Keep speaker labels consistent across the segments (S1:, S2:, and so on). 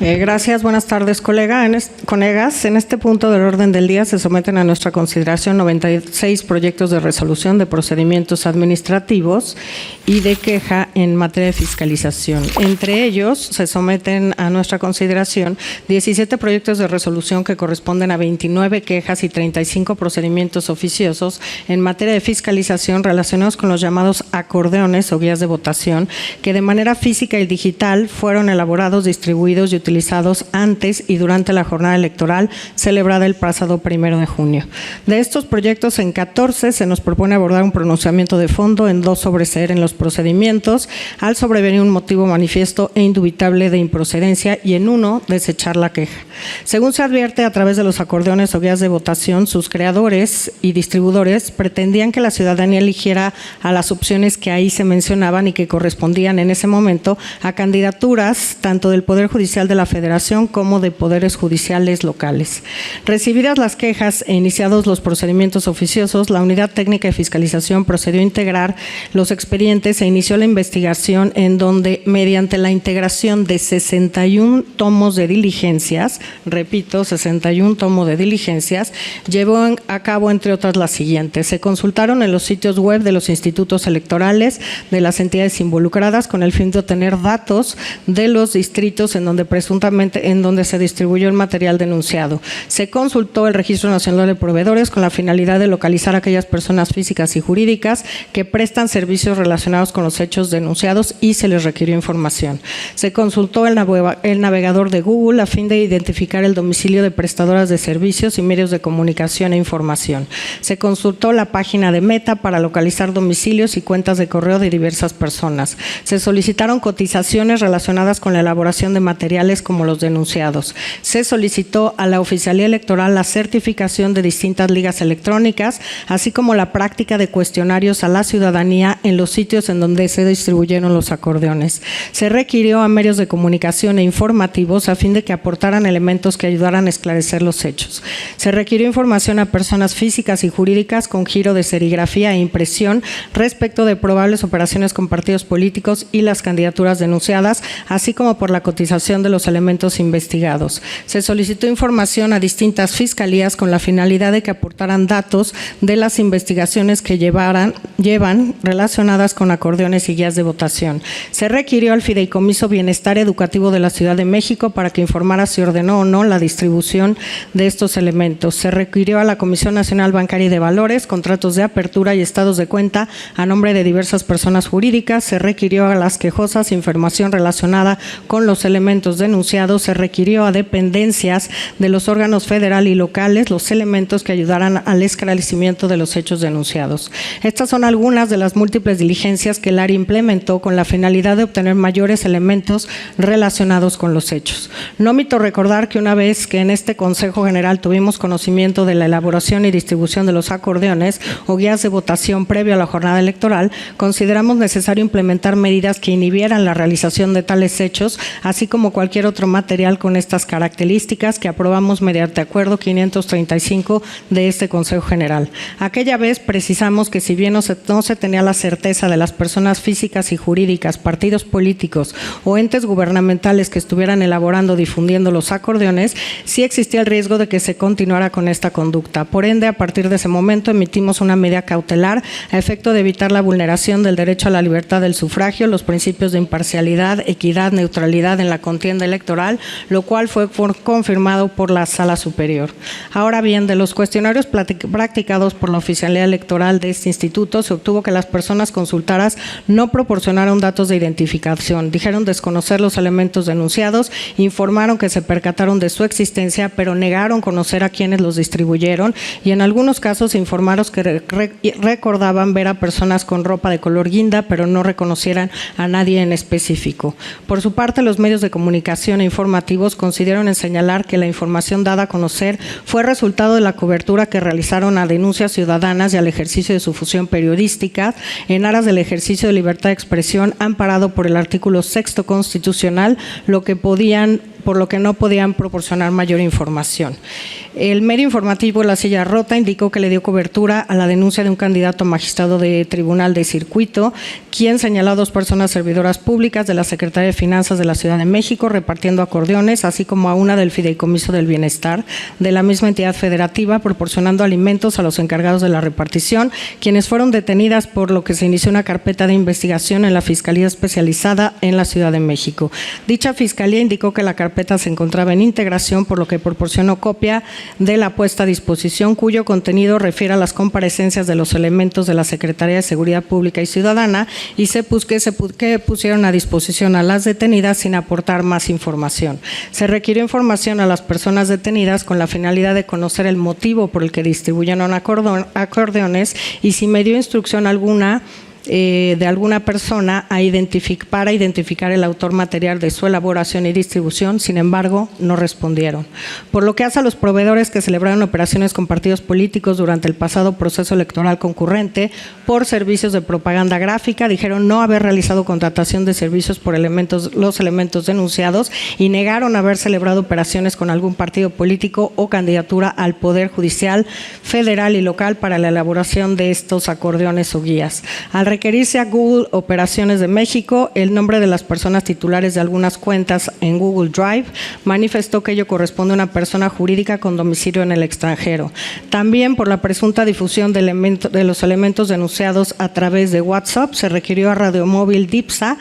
S1: Gracias, buenas tardes, colegas. En este punto del orden del día se someten a nuestra consideración 96 proyectos de resolución de procedimientos administrativos y de queja en materia de fiscalización. Entre ellos se someten a nuestra consideración 17 proyectos de resolución que corresponden a 29 quejas y 35 procedimientos oficiosos en materia de fiscalización relacionados con los llamados acordeones o guías de votación que de manera física y digital fueron elaborados, distribuidos y utilizados antes y durante la jornada electoral celebrada el pasado 1 de junio. De estos proyectos, en 14 se nos propone abordar un pronunciamiento de fondo, en 2 sobreseer en los procedimientos, al sobrevenir un motivo manifiesto e indubitable de improcedencia, y en 1 desechar la queja. Según se advierte, a través de los acordeones o guías de votación, sus creadores y distribuidores pretendían que la ciudadanía eligiera a las opciones que ahí se mencionaban y que correspondían en ese momento a candidaturas tanto del Poder Judicial de la Federación como de poderes judiciales locales. Recibidas las quejas e iniciados los procedimientos oficiosos, la Unidad Técnica de Fiscalización procedió a integrar los expedientes e inició la investigación, en donde, mediante la integración de 61 tomos de diligencias, repito, 61 tomos de diligencias, llevó a cabo, entre otras, las siguientes. Se consultaron en los sitios web de los institutos electorales de las entidades involucradas con el fin de obtener datos de los distritos en donde se distribuyó el material denunciado. Se consultó el Registro Nacional de Proveedores con la finalidad de localizar a aquellas personas físicas y jurídicas que prestan servicios relacionados con los hechos denunciados y se les requirió información. Se consultó el navegador de Google a fin de identificar el domicilio de prestadoras de servicios y medios de comunicación e información. Se consultó la página de Meta para localizar domicilios y cuentas de correo de diversas personas. Se solicitaron cotizaciones relacionadas con la elaboración de materiales como los denunciados. Se solicitó a la Oficialía Electoral la certificación de distintas ligas electrónicas, así como la práctica de cuestionarios a la ciudadanía en los sitios en donde se distribuyeron los acordeones. Se requirió a medios de comunicación e informativos a fin de que aportaran elementos que ayudaran a esclarecer los hechos. Se requirió información a personas físicas y jurídicas con giro de serigrafía e impresión respecto de probables operaciones con partidos políticos y las candidaturas denunciadas, así como por la cotización de los elementos investigados. Se solicitó información a distintas fiscalías con la finalidad de que aportaran datos de las investigaciones que llevan relacionadas con acordeones y guías de votación. Se requirió al Fideicomiso Bienestar Educativo de la Ciudad de México para que informara si ordenó o no la distribución de estos elementos. Se requirió a la Comisión Nacional Bancaria y de Valores contratos de apertura y estados de cuenta a nombre de diversas personas jurídicas. Se requirió a las quejosas información relacionada con los elementos denunciados. Se requirió a dependencias de los órganos federal y locales los elementos que ayudaran al esclarecimiento de los hechos denunciados. Estas son algunas de las múltiples diligencias que el área implementó con la finalidad de obtener mayores elementos relacionados con los hechos. No omito recordar que una vez que en este Consejo General tuvimos conocimiento de la elaboración y distribución de los acordeones o guías de votación previo a la jornada electoral, consideramos necesario implementar medidas que inhibieran la realización de tales hechos, así como cualquier otro material con estas características que aprobamos mediante acuerdo 535 de este Consejo General. Aquella vez precisamos que si bien no se tenía la certeza de las personas físicas y jurídicas, partidos políticos o entes gubernamentales que estuvieran elaborando o difundiendo los acordeones, sí existía el riesgo de que se continuara con esta conducta. Por ende, a partir de ese momento emitimos una medida cautelar a efecto de evitar la vulneración del derecho a la libertad del sufragio, los principios de imparcialidad, equidad, neutralidad en la contienda electoral, lo cual fue confirmado por la Sala Superior. Ahora bien, de los cuestionarios practicados por la Oficialía Electoral de este instituto, se obtuvo que las personas consultadas no proporcionaron datos de identificación, dijeron desconocer los elementos denunciados, informaron que se percataron de su existencia, pero negaron conocer a quienes los distribuyeron, y en algunos casos informaron que recordaban ver a personas con ropa de color guinda, pero no reconocieran a nadie en específico. Por su parte, los medios de comunicación e informativos consideraron en señalar que la información dada a conocer fue resultado de la cobertura que realizaron a denuncias ciudadanas y al ejercicio de su función periodística en aras del ejercicio de libertad de expresión amparado por el artículo 6º constitucional, por lo que no podían proporcionar mayor información. El medio informativo La Silla Rota indicó que le dio cobertura a la denuncia de un candidato a magistrado de Tribunal de Circuito, quien señaló a 2 personas servidoras públicas de la Secretaría de Finanzas de la Ciudad de México repartiendo acordeones, así como a una del Fideicomiso del Bienestar de la misma entidad federativa, proporcionando alimentos a los encargados de la repartición, quienes fueron detenidas, por lo que se inició una carpeta de investigación en la Fiscalía Especializada en la Ciudad de México. Dicha fiscalía indicó que la carpeta se encontraba en integración, por lo que proporcionó copia de la puesta a disposición, cuyo contenido refiere a las comparecencias de los elementos de la Secretaría de Seguridad Pública y Ciudadana y que pusieron a disposición a las detenidas sin aportar más información. Se requirió información a las personas detenidas con la finalidad de conocer el motivo por el que distribuyeron acordeones y si me dio instrucción alguna de alguna persona para identificar el autor material de su elaboración y distribución. Sin embargo, no respondieron. Por lo que hace a los proveedores que celebraron operaciones con partidos políticos durante el pasado proceso electoral concurrente por servicios de propaganda gráfica, dijeron no haber realizado contratación de servicios por los elementos denunciados y negaron haber celebrado operaciones con algún partido político o candidatura al Poder Judicial federal y local para la elaboración de estos acordeones o guías. Al requerirse a Google Operaciones de México el nombre de las personas titulares de algunas cuentas en Google Drive, manifestó que ello corresponde a una persona jurídica con domicilio en el extranjero. También por la presunta difusión de los elementos denunciados a través de WhatsApp, se requirió a Radiomóvil DIPSA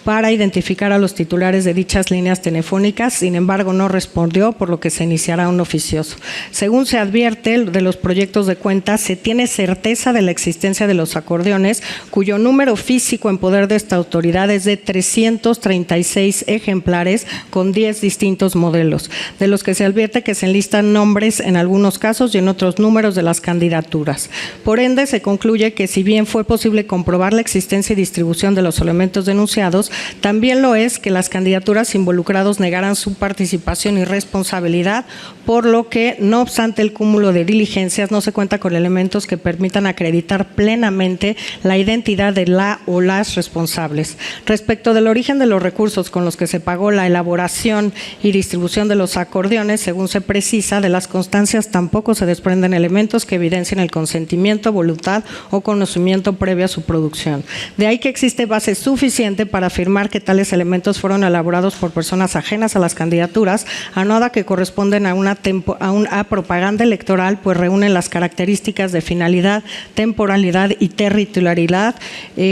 S1: para identificar a los titulares de dichas líneas telefónicas, sin embargo no respondió, por lo que se iniciará un oficioso. Según se advierte de los proyectos de cuenta, se tiene certeza de la existencia de los acordeones, cuyo número físico en poder de esta autoridad es de 336 ejemplares con 10 distintos modelos, de los que se advierte que se enlistan nombres en algunos casos y en otros números de las candidaturas. Por ende, se concluye que si bien fue posible comprobar la existencia y distribución de los elementos denunciados, también lo es que las candidaturas involucradas negaran su participación y responsabilidad, por lo que, no obstante el cúmulo de diligencias, no se cuenta con elementos que permitan acreditar plenamente la identidad de la o las responsables. Respecto del origen de los recursos con los que se pagó la elaboración y distribución de los acordeones, según se precisa, de las constancias tampoco se desprenden elementos que evidencien el consentimiento, voluntad o conocimiento previo a su producción. De ahí que existe base suficiente para afirmar que tales elementos fueron elaborados por personas ajenas a las candidaturas, a nada que corresponden a propaganda electoral, pues reúnen las características de finalidad, temporalidad y territorialidad,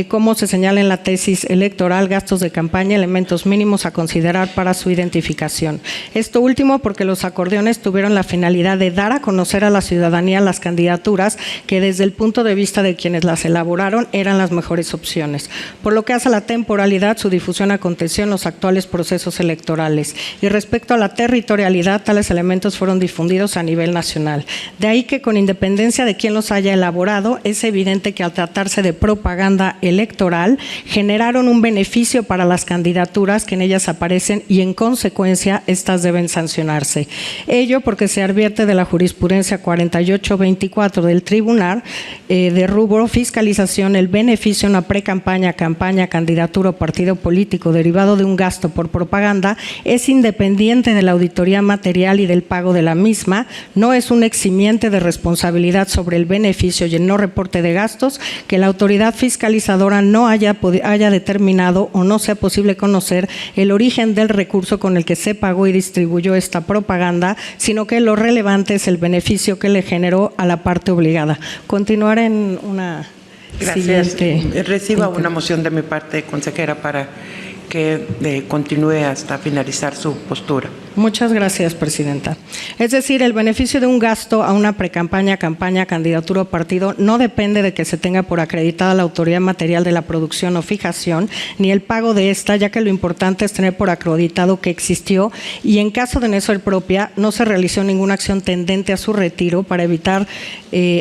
S1: como se señala en la tesis electoral, gastos de campaña, elementos mínimos a considerar para su identificación. Esto último porque los acordeones tuvieron la finalidad de dar a conocer a la ciudadanía las candidaturas que desde el punto de vista de quienes las elaboraron eran las mejores opciones. Por lo que hace a la temporalidad, su difusión aconteció en los actuales procesos electorales. Y respecto a la territorialidad, tales elementos fueron difundidos a nivel nacional. De ahí que, con independencia de quién los haya elaborado, es evidente que al tratarse de propaganda electoral, generaron un beneficio para las candidaturas que en ellas aparecen y, en consecuencia, estas deben sancionarse. Ello porque se advierte de la jurisprudencia 4824 del Tribunal de rubro fiscalización el beneficio en una precampaña, campaña, candidatura o partido político derivado de un gasto por propaganda es independiente de la auditoría material y del pago de la misma, no es un eximiente de responsabilidad sobre el beneficio y el no reporte de gastos que la autoridad fiscalizadora no haya determinado o no sea posible conocer el origen del recurso con el que se pagó y distribuyó esta propaganda, sino que lo relevante es el beneficio que le generó a la parte obligada. Continuar en una
S2: Gracias.
S1: siguiente.
S2: Reciba una moción de mi parte, consejera, para que continúe hasta finalizar su postura.
S1: Muchas gracias, presidenta. Es decir, el beneficio de un gasto a una precampaña, campaña, candidatura o partido no depende de que se tenga por acreditada la autoridad material de la producción o fijación, ni el pago de esta, ya que lo importante es tener por acreditado que existió y, en caso de no ser propia, no se realizó ninguna acción tendente a su retiro para evitar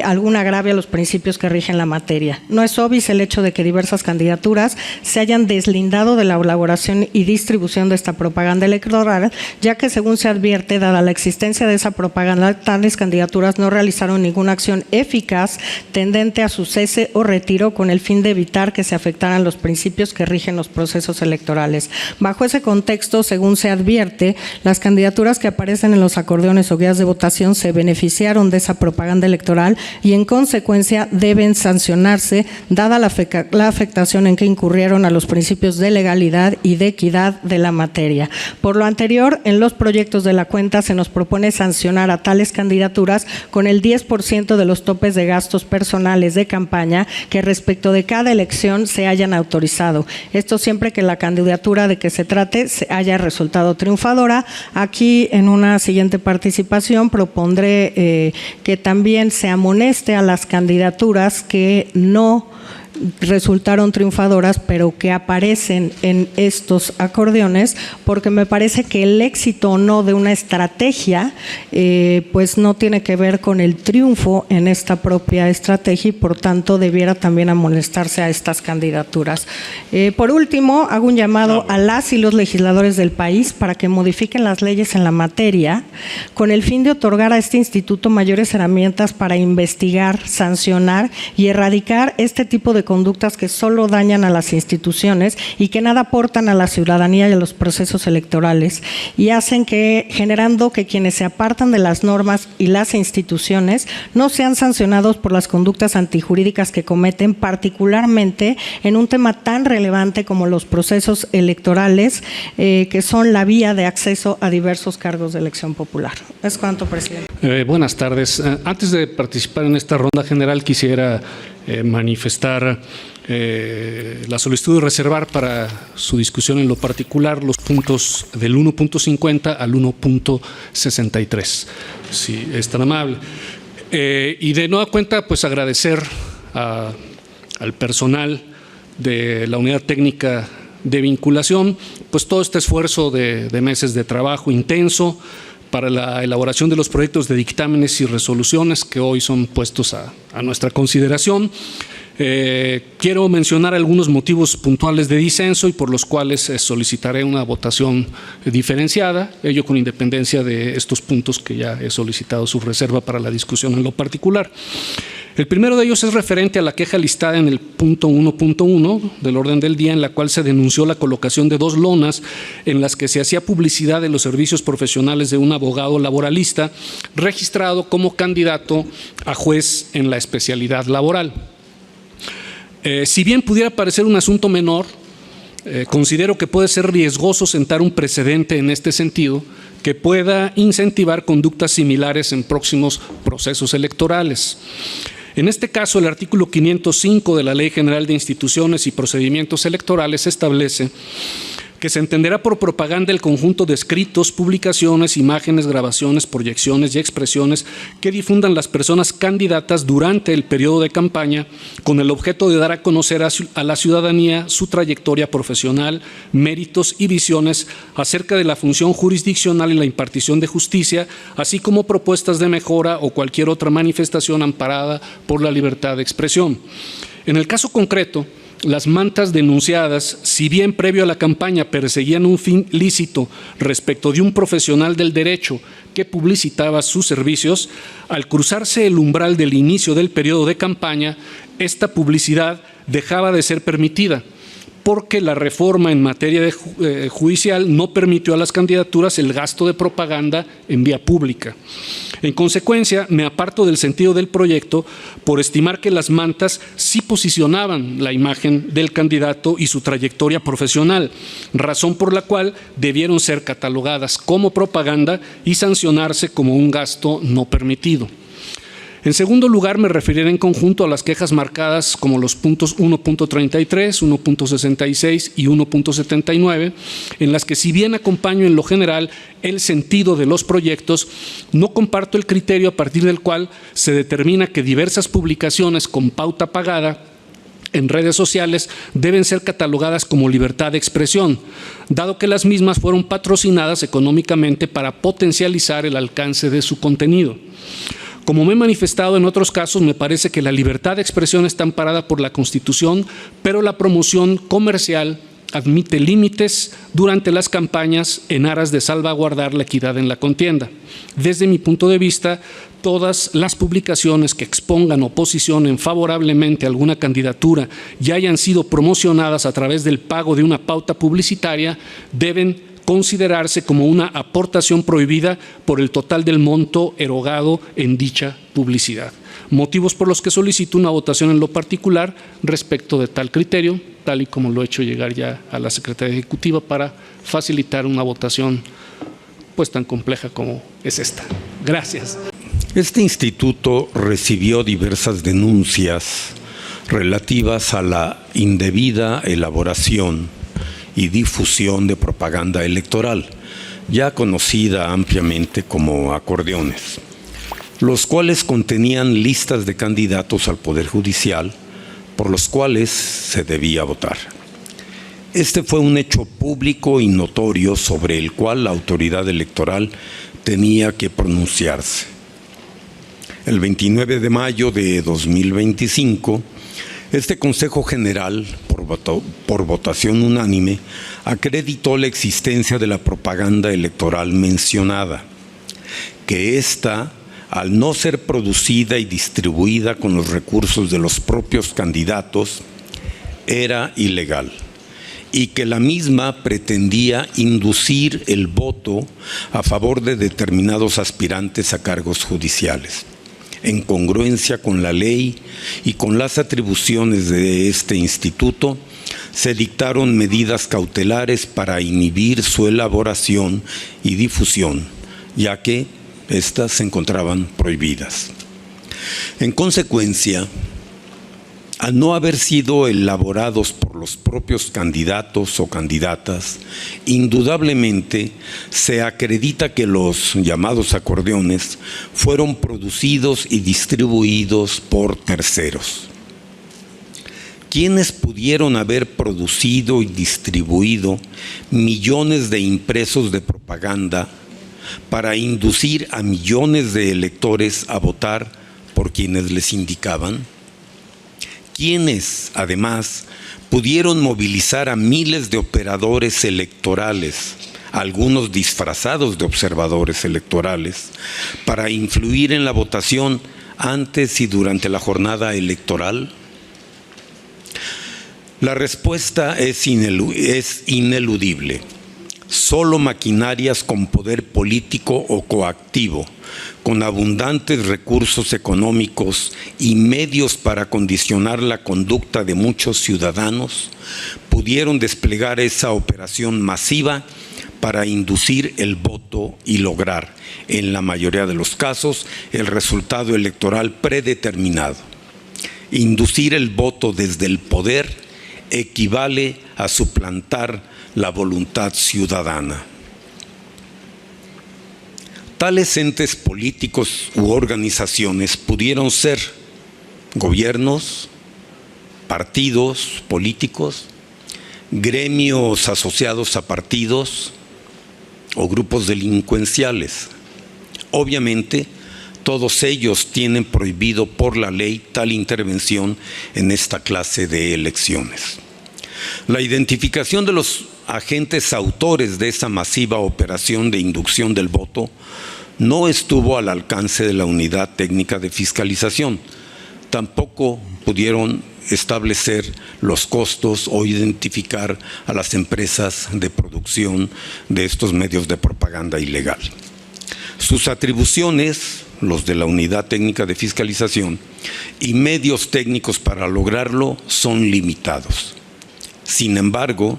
S1: algún agravio a los principios que rigen la materia. No es obvio el hecho de que diversas candidaturas se hayan deslindado de la elaboración y distribución de esta propaganda electoral, ya que según se advierte, dada la existencia de esa propaganda, tales candidaturas no realizaron ninguna acción eficaz tendente a su cese o retiro con el fin de evitar que se afectaran los principios que rigen los procesos electorales. Bajo ese contexto, según se advierte, las candidaturas que aparecen en los acordeones o guías de votación se beneficiaron de esa propaganda electoral y en consecuencia deben sancionarse, dada la afectación en que incurrieron a los principios de legalidad y de equidad de la materia. Por lo anterior, en los proyectos de la cuenta se nos propone sancionar a tales candidaturas con el 10% de los topes de gastos personales de campaña que respecto de cada elección se hayan autorizado. Esto siempre que la candidatura de que se trate se haya resultado triunfadora. Aquí, en una siguiente participación, propondré que también se amoneste a las candidaturas que no resultaron triunfadoras, pero que aparecen en estos acordeones, porque me parece que el éxito o no de una estrategia pues no tiene que ver con el triunfo en esta propia estrategia y por tanto debiera también amonestarse a estas candidaturas. Por último, hago un llamado a las y los legisladores del país para que modifiquen las leyes en la materia con el fin de otorgar a este instituto mayores herramientas para investigar, sancionar y erradicar este tipo de conductas que solo dañan a las instituciones y que nada aportan a la ciudadanía y a los procesos electorales y hacen generando que quienes se apartan de las normas y las instituciones no sean sancionados por las conductas antijurídicas que cometen, particularmente en un tema tan relevante como los procesos electorales, que son la vía de acceso a diversos cargos de elección popular. Es cuanto, presidente.
S3: Buenas tardes. Antes de participar en esta ronda general, quisiera manifestar la solicitud de reservar para su discusión en lo particular los puntos del 1.50 al 1.63, si es tan amable. Y de nueva cuenta, pues agradecer al personal de la Unidad Técnica de Vinculación, pues todo este esfuerzo de meses de trabajo intenso para la elaboración de los proyectos de dictámenes y resoluciones que hoy son puestos a nuestra consideración. Quiero mencionar algunos motivos puntuales de disenso y por los cuales solicitaré una votación diferenciada, ello con independencia de estos puntos que ya he solicitado su reserva para la discusión en lo particular. El primero de ellos es referente a la queja listada en el punto 1.1 del orden del día, en la cual se denunció la colocación de 2 lonas en las que se hacía publicidad de los servicios profesionales de un abogado laboralista registrado como candidato a juez en la especialidad laboral. Si bien pudiera parecer un asunto menor, considero que puede ser riesgoso sentar un precedente en este sentido que pueda incentivar conductas similares en próximos procesos electorales. En este caso, el artículo 505 de la Ley General de Instituciones y Procedimientos Electorales establece que se entenderá por propaganda el conjunto de escritos, publicaciones, imágenes, grabaciones, proyecciones y expresiones que difundan las personas candidatas durante el periodo de campaña con el objeto de dar a conocer a la ciudadanía su trayectoria profesional, méritos y visiones acerca de la función jurisdiccional y la impartición de justicia, así como propuestas de mejora o cualquier otra manifestación amparada por la libertad de expresión. En el caso concreto, las mantas denunciadas, si bien previo a la campaña perseguían un fin lícito respecto de un profesional del derecho que publicitaba sus servicios, al cruzarse el umbral del inicio del periodo de campaña, esta publicidad dejaba de ser permitida, porque la reforma en materia judicial no permitió a las candidaturas el gasto de propaganda en vía pública. En consecuencia, me aparto del sentido del proyecto por estimar que las mantas sí posicionaban la imagen del candidato y su trayectoria profesional, razón por la cual debieron ser catalogadas como propaganda y sancionarse como un gasto no permitido. En segundo lugar, me referiré en conjunto a las quejas marcadas como los puntos 1.33, 1.66 y 1.79, en las que, si bien acompaño en lo general el sentido de los proyectos, no comparto el criterio a partir del cual se determina que diversas publicaciones con pauta pagada en redes sociales deben ser catalogadas como libertad de expresión, dado que las mismas fueron patrocinadas económicamente para potencializar el alcance de su contenido. Como me he manifestado en otros casos, me parece que la libertad de expresión está amparada por la Constitución, pero la promoción comercial admite límites durante las campañas en aras de salvaguardar la equidad en la contienda. Desde mi punto de vista, todas las publicaciones que expongan o posicionen favorablemente a alguna candidatura y hayan sido promocionadas a través del pago de una pauta publicitaria deben considerarse como una aportación prohibida por el total del monto erogado en dicha publicidad. Motivos por los que solicito una votación en lo particular respecto de tal criterio, tal y como lo he hecho llegar ya a la Secretaría Ejecutiva para facilitar una votación pues tan compleja como es esta. Gracias.
S4: Este instituto recibió diversas denuncias relativas a la indebida elaboración y difusión de propaganda electoral, ya conocida ampliamente como acordeones, los cuales contenían listas de candidatos al Poder Judicial por los cuales se debía votar. Este fue un hecho público y notorio sobre el cual la autoridad electoral tenía que pronunciarse. El 29 de mayo de 2025, este Consejo General, por votación unánime, acreditó la existencia de la propaganda electoral mencionada, que ésta, al no ser producida y distribuida con los recursos de los propios candidatos, era ilegal, y que la misma pretendía inducir el voto a favor de determinados aspirantes a cargos judiciales, en congruencia con la ley y con las atribuciones de este instituto. Se dictaron medidas cautelares para inhibir su elaboración y difusión, ya que estas se encontraban prohibidas. En consecuencia, al no haber sido elaborados por los propios candidatos o candidatas, indudablemente se acredita que los llamados acordeones fueron producidos y distribuidos por terceros. ¿Quiénes pudieron haber producido y distribuido millones de impresos de propaganda para inducir a millones de electores a votar por quienes les indicaban? ¿Quiénes, además, pudieron movilizar a miles de operadores electorales, algunos disfrazados de observadores electorales, para influir en la votación antes y durante la jornada electoral? La respuesta es ineludible. Solo maquinarias con poder político o coactivo, con abundantes recursos económicos y medios para condicionar la conducta de muchos ciudadanos, pudieron desplegar esa operación masiva para inducir el voto y lograr, en la mayoría de los casos, el resultado electoral predeterminado. Inducir el voto desde el poder equivale a suplantar la voluntad ciudadana. Tales entes políticos u organizaciones pudieron ser gobiernos, partidos políticos, gremios asociados a partidos o grupos delincuenciales. Obviamente, todos ellos tienen prohibido por la ley tal intervención en esta clase de elecciones. La identificación de los agentes autores de esa masiva operación de inducción del voto no estuvo al alcance de la Unidad Técnica de Fiscalización. Tampoco pudieron establecer los costos o identificar a las empresas de producción de estos medios de propaganda ilegal. Sus atribuciones, los de la Unidad Técnica de Fiscalización, y medios técnicos para lograrlo son limitados. Sin embargo,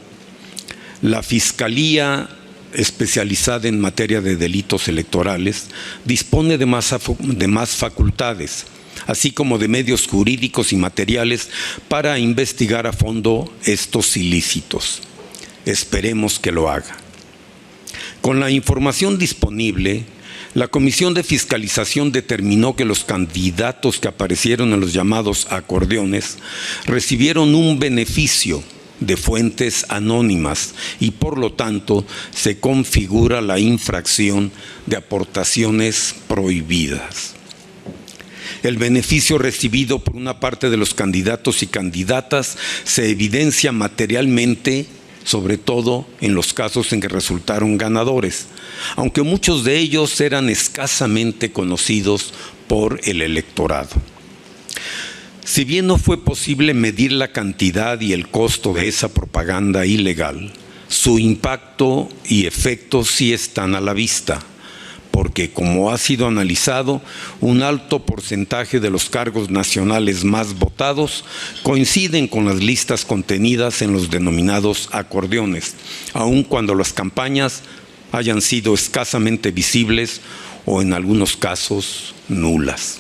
S4: la Fiscalía especializada en materia de delitos electorales dispone de más facultades, así como de medios jurídicos y materiales para investigar a fondo estos ilícitos. Esperemos que lo haga. Con la información disponible, la Comisión de Fiscalización determinó que los candidatos que aparecieron en los llamados acordeones recibieron un beneficio de fuentes anónimas y por lo tanto se configura la infracción de aportaciones prohibidas. El beneficio recibido por una parte de los candidatos y candidatas se evidencia materialmente sobre todo en los casos en que resultaron ganadores, aunque muchos de ellos eran escasamente conocidos por el electorado. Si bien no fue posible medir la cantidad y el costo de esa propaganda ilegal, su impacto y efecto sí están a la vista, porque, como ha sido analizado, un alto porcentaje de los cargos nacionales más votados coinciden con las listas contenidas en los denominados acordeones, aun cuando las campañas hayan sido escasamente visibles o en algunos casos nulas.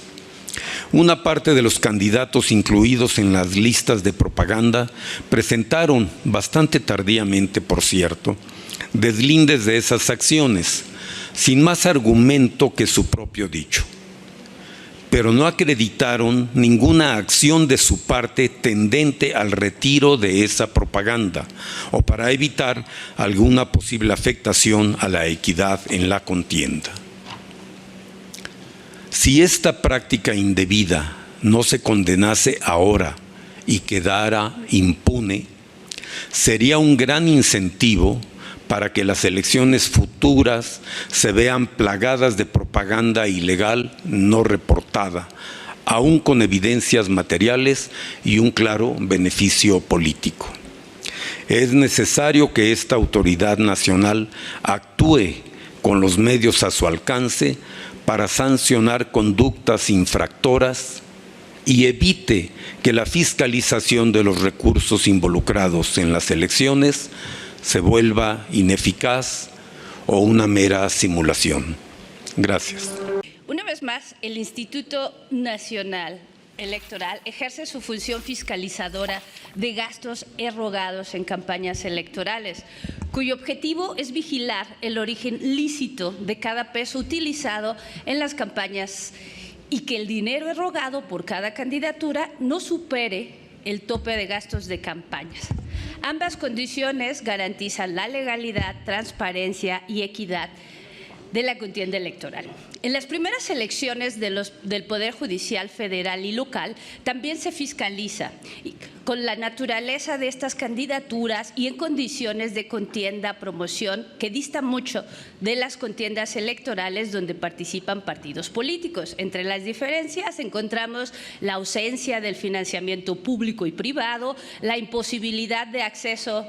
S4: Una parte de los candidatos incluidos en las listas de propaganda presentaron, bastante tardíamente por cierto, deslindes de esas acciones, sin más argumento que su propio dicho. Pero no acreditaron ninguna acción de su parte tendente al retiro de esa propaganda o para evitar alguna posible afectación a la equidad en la contienda. Si esta práctica indebida no se condenase ahora y quedara impune, sería un gran incentivo para que las elecciones futuras se vean plagadas de propaganda ilegal no reportada, aún con evidencias materiales y un claro beneficio político. Es necesario que esta autoridad nacional actúe con los medios a su alcance para sancionar conductas infractoras y evite que la fiscalización de los recursos involucrados en las elecciones se vuelva ineficaz o una mera simulación. Gracias.
S5: Una vez más, el Instituto Nacional Electoral ejerce su función fiscalizadora de gastos erogados en campañas electorales, cuyo objetivo es vigilar el origen lícito de cada peso utilizado en las campañas y que el dinero erogado por cada candidatura no supere el tope de gastos de campañas. Ambas condiciones garantizan la legalidad, transparencia y equidad de la contienda electoral. En las primeras elecciones del Poder Judicial federal y local también se fiscaliza con la naturaleza de estas candidaturas y en condiciones de contienda, promoción, que distan mucho de las contiendas electorales donde participan partidos políticos. Entre las diferencias encontramos la ausencia del financiamiento público y privado, la imposibilidad de acceso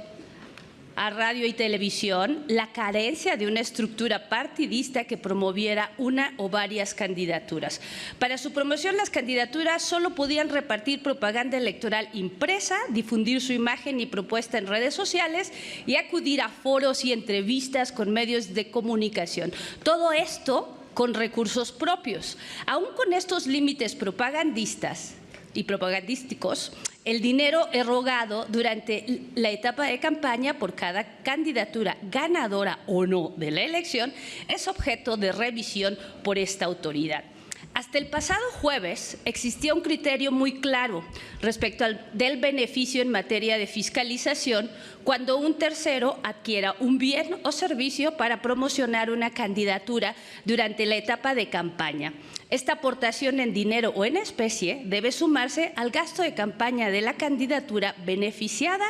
S5: a radio y televisión, la carencia de una estructura partidista que promoviera una o varias candidaturas. Para su promoción, las candidaturas solo podían repartir propaganda electoral impresa, difundir su imagen y propuesta en redes sociales y acudir a foros y entrevistas con medios de comunicación. Todo esto con recursos propios. Aún con estos límites propagandistas y propagandísticos, el dinero erogado durante la etapa de campaña por cada candidatura ganadora o no de la elección es objeto de revisión por esta autoridad. Hasta el pasado jueves existía un criterio muy claro respecto del beneficio en materia de fiscalización cuando un tercero adquiera un bien o servicio para promocionar una candidatura durante la etapa de campaña. Esta aportación en dinero o en especie debe sumarse al gasto de campaña de la candidatura beneficiada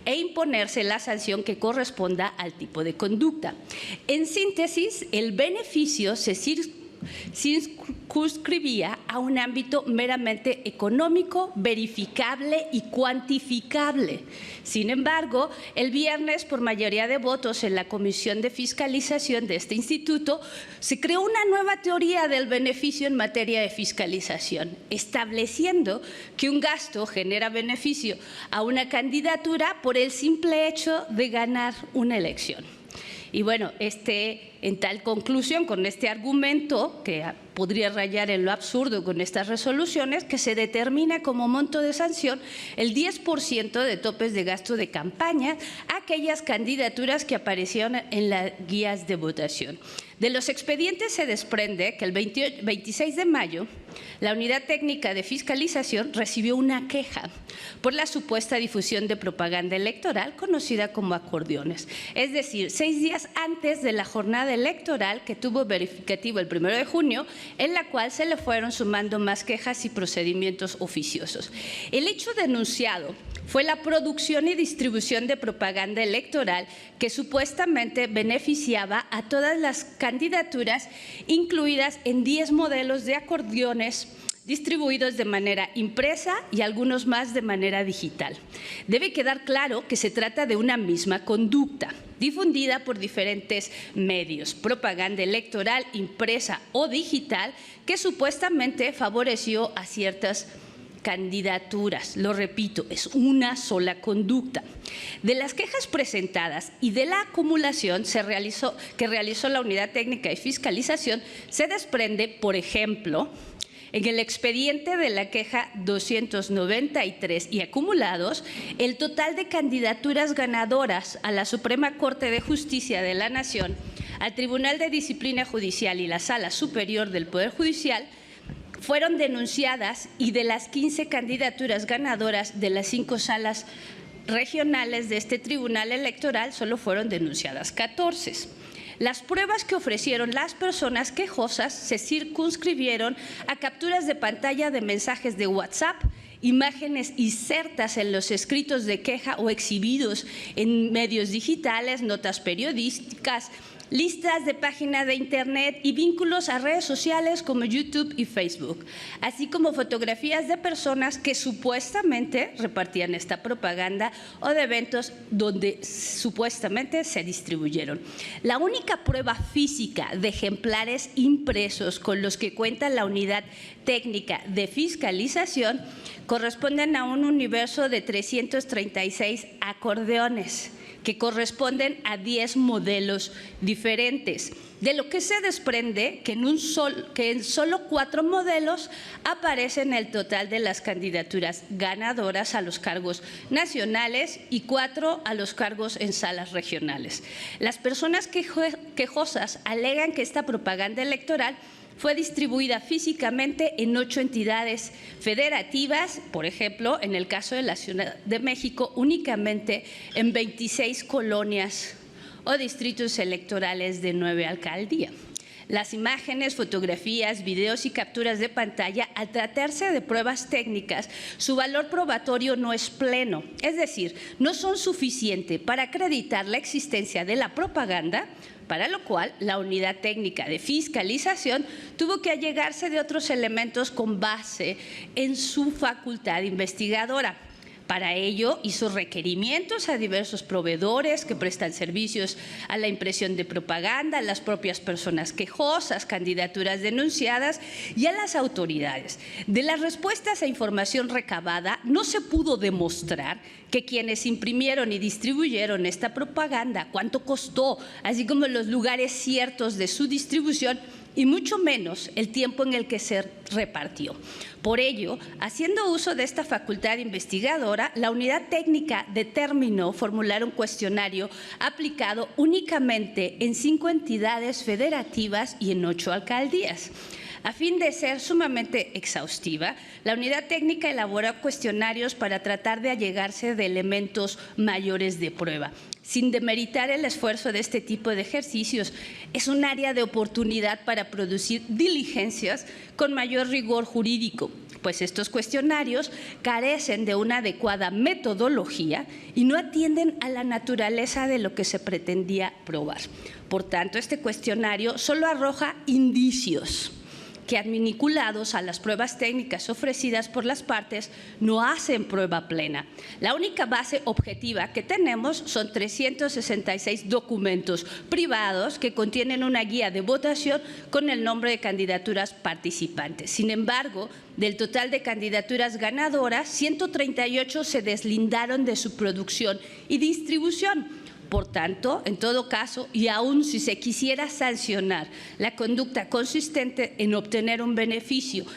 S5: e imponerse la sanción que corresponda al tipo de conducta. En síntesis, el beneficio se circunscribía a un ámbito meramente económico, verificable y cuantificable. Sin embargo, el viernes, por mayoría de votos en la Comisión de Fiscalización de este instituto, se creó una nueva teoría del beneficio en materia de fiscalización, estableciendo que un gasto genera beneficio a una candidatura por el simple hecho de ganar una elección. Y bueno, en tal conclusión, con este argumento, que podría rayar en lo absurdo con estas resoluciones, que se determina como monto de sanción el 10% de topes de gasto de campaña a aquellas candidaturas que aparecieron en las guías de votación. De los expedientes se desprende que el 26 de mayo la Unidad Técnica de Fiscalización recibió una queja por la supuesta difusión de propaganda electoral conocida como acordeones. Es decir, 6 días antes de la jornada electoral que tuvo verificativo el 1 de junio, en la cual se le fueron sumando más quejas y procedimientos oficiosos. El hecho denunciado fue la producción y distribución de propaganda electoral que supuestamente beneficiaba a todas las candidaturas incluidas en 10 modelos de acordeones distribuidos de manera impresa y algunos más de manera digital. Debe quedar claro que se trata de una misma conducta, difundida por diferentes medios, propaganda electoral impresa o digital, que supuestamente favoreció a ciertas candidaturas. Lo repito, es una sola conducta. De las quejas presentadas y de la acumulación que realizó la Unidad Técnica de Fiscalización, se desprende, por ejemplo, en el expediente de la queja 293 y acumulados, el total de candidaturas ganadoras a la Suprema Corte de Justicia de la Nación, al Tribunal de Disciplina Judicial y la Sala Superior del Poder Judicial fueron denunciadas, y de las 15 candidaturas ganadoras de las 5 salas regionales de este Tribunal Electoral solo fueron denunciadas 14. Las pruebas que ofrecieron las personas quejosas se circunscribieron a capturas de pantalla de mensajes de WhatsApp, imágenes insertas en los escritos de queja o exhibidos en medios digitales, notas periodísticas, listas de páginas de Internet y vínculos a redes sociales como YouTube y Facebook, así como fotografías de personas que supuestamente repartían esta propaganda o de eventos donde supuestamente se distribuyeron. La única prueba física de ejemplares impresos con los que cuenta la Unidad Técnica de Fiscalización corresponden a un universo de 336 acordeones, que corresponden a 10 modelos diferentes, de lo que se desprende que en solo 4 modelos aparecen el total de las candidaturas ganadoras a los cargos nacionales y 4 a los cargos en salas regionales. Las personas quejosas alegan que esta propaganda electoral fue distribuida físicamente en 8 entidades federativas, por ejemplo, en el caso de la Ciudad de México, únicamente en 26 colonias o distritos electorales de 9 alcaldías. Las imágenes, fotografías, videos y capturas de pantalla, al tratarse de pruebas técnicas, su valor probatorio no es pleno, es decir, no son suficientes para acreditar la existencia de la propaganda, para lo cual la Unidad Técnica de Fiscalización tuvo que allegarse de otros elementos con base en su facultad investigadora. Para ello, hizo requerimientos a diversos proveedores que prestan servicios a la impresión de propaganda, a las propias personas quejosas, candidaturas denunciadas y a las autoridades. De las respuestas e información recabada, no se pudo demostrar que quienes imprimieron y distribuyeron esta propaganda, cuánto costó, así como los lugares ciertos de su distribución, y mucho menos el tiempo en el que se repartió. Por ello, haciendo uso de esta facultad investigadora, la Unidad Técnica determinó formular un cuestionario aplicado únicamente en 5 entidades federativas y en 8 alcaldías. A fin de ser sumamente exhaustiva, la Unidad Técnica elaboró cuestionarios para tratar de allegarse de elementos mayores de prueba. Sin demeritar el esfuerzo de este tipo de ejercicios, es un área de oportunidad para producir diligencias con mayor rigor jurídico, pues estos cuestionarios carecen de una adecuada metodología y no atienden a la naturaleza de lo que se pretendía probar. Por tanto, este cuestionario solo arroja indicios que, advinculados a las pruebas técnicas ofrecidas por las partes, no hacen prueba plena. La única base objetiva que tenemos son 366 documentos privados que contienen una guía de votación con el nombre de candidaturas participantes. Sin embargo, del total de candidaturas ganadoras, 138 se deslindaron de su producción y distribución. Por tanto, en todo caso, y aun si se quisiera sancionar la conducta consistente en obtener un beneficio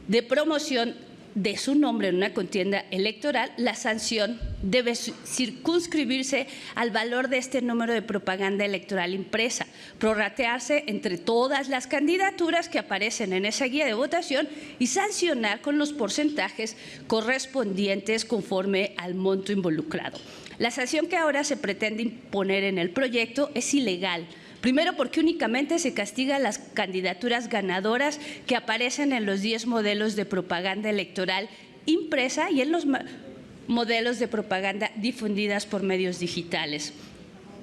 S5: de promoción de su nombre en una contienda electoral, la sanción debe circunscribirse al valor de este número de propaganda electoral impresa, prorratearse entre todas las candidaturas que aparecen en esa guía de votación y sancionar con los porcentajes correspondientes conforme al monto involucrado. La sanción que ahora se pretende imponer en el proyecto es ilegal. Primero, porque únicamente se castiga las candidaturas ganadoras que aparecen en los 10 modelos de propaganda electoral impresa y en los modelos de propaganda difundidas por medios digitales.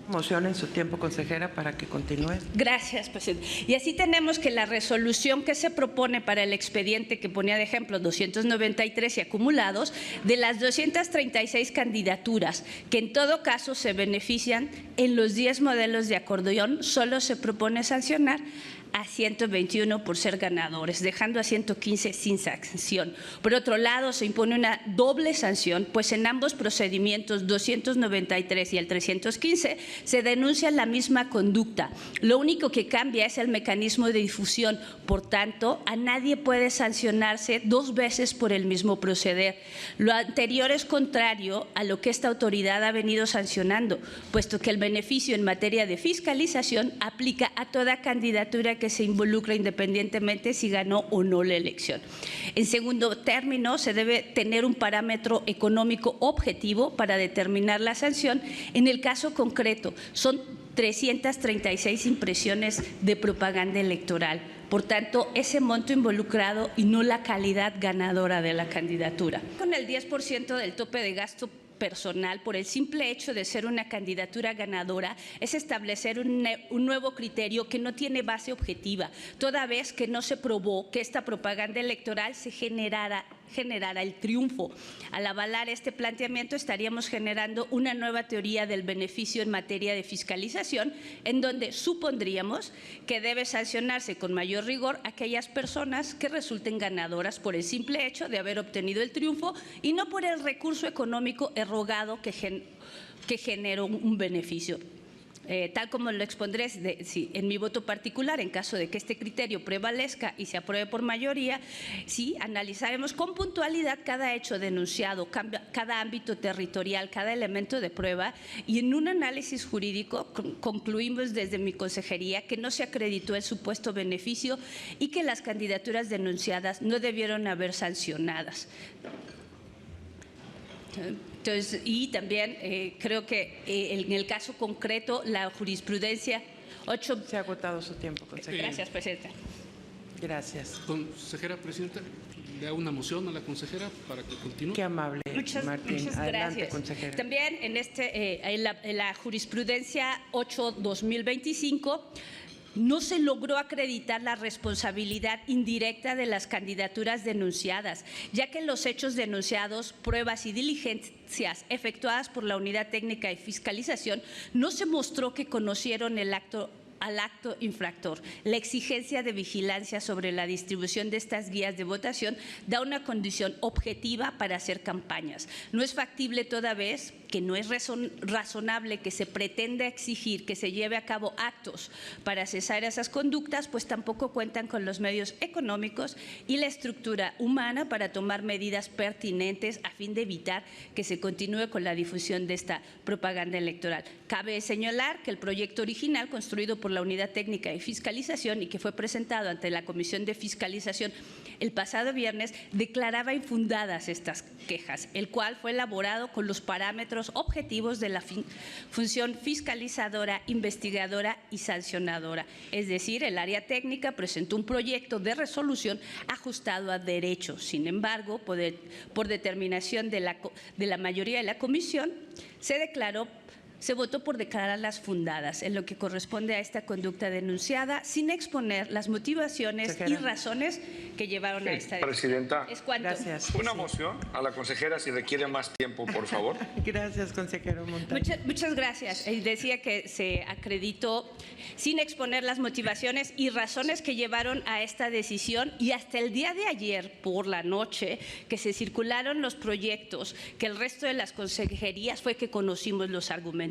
S2: Moción en su tiempo, consejera, para que continúe.
S5: Gracias, presidente. Y así tenemos que la resolución que se propone para el expediente que ponía de ejemplo 293 y acumulados, de las 236 candidaturas que en todo caso se benefician en los 10 modelos de acordeón, solo se propone sancionar a 121 por ser ganadores, dejando a 115 sin sanción. Por otro lado, se impone una doble sanción, pues en ambos procedimientos, 293 y el 315, se denuncia la misma conducta. Lo único que cambia es el mecanismo de difusión. Por tanto, a nadie puede sancionarse 2 veces por el mismo proceder. Lo anterior es contrario a lo que esta autoridad ha venido sancionando, puesto que el beneficio en materia de fiscalización aplica a toda candidatura que se involucra independientemente si ganó o no la elección. En segundo término, se debe tener un parámetro económico objetivo para determinar la sanción. En el caso concreto, son 336 impresiones de propaganda electoral. Por tanto, ese monto involucrado y no la calidad ganadora de la candidatura. Con el 10% del tope de gasto personal, por el simple hecho de ser una candidatura ganadora, es establecer un nuevo criterio que no tiene base objetiva, toda vez que no se probó que esta propaganda electoral se generara el triunfo. Al avalar este planteamiento, estaríamos generando una nueva teoría del beneficio en materia de fiscalización, en donde supondríamos que debe sancionarse con mayor rigor aquellas personas que resulten ganadoras por el simple hecho de haber obtenido el triunfo y no por el recurso económico erogado que generó un beneficio. Tal como lo expondré en mi voto particular, en caso de que este criterio prevalezca y se apruebe por mayoría, sí, analizaremos con puntualidad cada hecho denunciado, cada ámbito territorial, cada elemento de prueba, y en un análisis jurídico concluimos desde mi consejería que no se acreditó el supuesto beneficio y que las candidaturas denunciadas no debieron haber sancionadas. Entonces, y también creo que en el caso concreto la jurisprudencia 8…
S2: Se ha agotado su tiempo, consejera.
S5: Gracias, presidenta.
S2: Gracias.
S3: Consejera presidenta, le hago una moción a la consejera para que continúe.
S2: Qué amable, Martín.
S5: Muchas
S2: Adelante,
S5: gracias.
S2: consejera.
S5: También en la jurisprudencia 8/2025 no se logró acreditar la responsabilidad indirecta de las candidaturas denunciadas, ya que los hechos denunciados, pruebas y diligencias efectuadas por la Unidad Técnica de Fiscalización no se mostró que conocieron al acto infractor. La exigencia de vigilancia sobre la distribución de estas guías de votación da una condición objetiva para hacer campañas. No es factible toda vez que no es razonable que se pretenda exigir que se lleve a cabo actos para cesar esas conductas, pues tampoco cuentan con los medios económicos y la estructura humana para tomar medidas pertinentes a fin de evitar que se continúe con la difusión de esta propaganda electoral. Cabe señalar que el proyecto original, construido por la Unidad Técnica de Fiscalización y que fue presentado ante la Comisión de Fiscalización el pasado viernes, declaraba infundadas estas quejas, el cual fue elaborado con los parámetros objetivos de la función fiscalizadora, investigadora y sancionadora. Es decir, el área técnica presentó un proyecto de resolución ajustado a derecho. Sin embargo, por determinación de la mayoría de la comisión, se votó por declararlas fundadas en lo que corresponde a esta conducta denunciada, sin exponer las motivaciones y razones que llevaron a esta decisión.
S6: Presidenta,
S5: ¿Es cuánto?
S2: Gracias.
S6: una moción a la consejera si requiere más tiempo, por favor.
S2: Gracias, consejero Montaño.
S5: Muchas gracias. Decía que se acreditó sin exponer las motivaciones y razones que llevaron a esta decisión, y hasta el día de ayer por la noche que se circularon los proyectos, que el resto de las consejerías fue que conocimos los argumentos.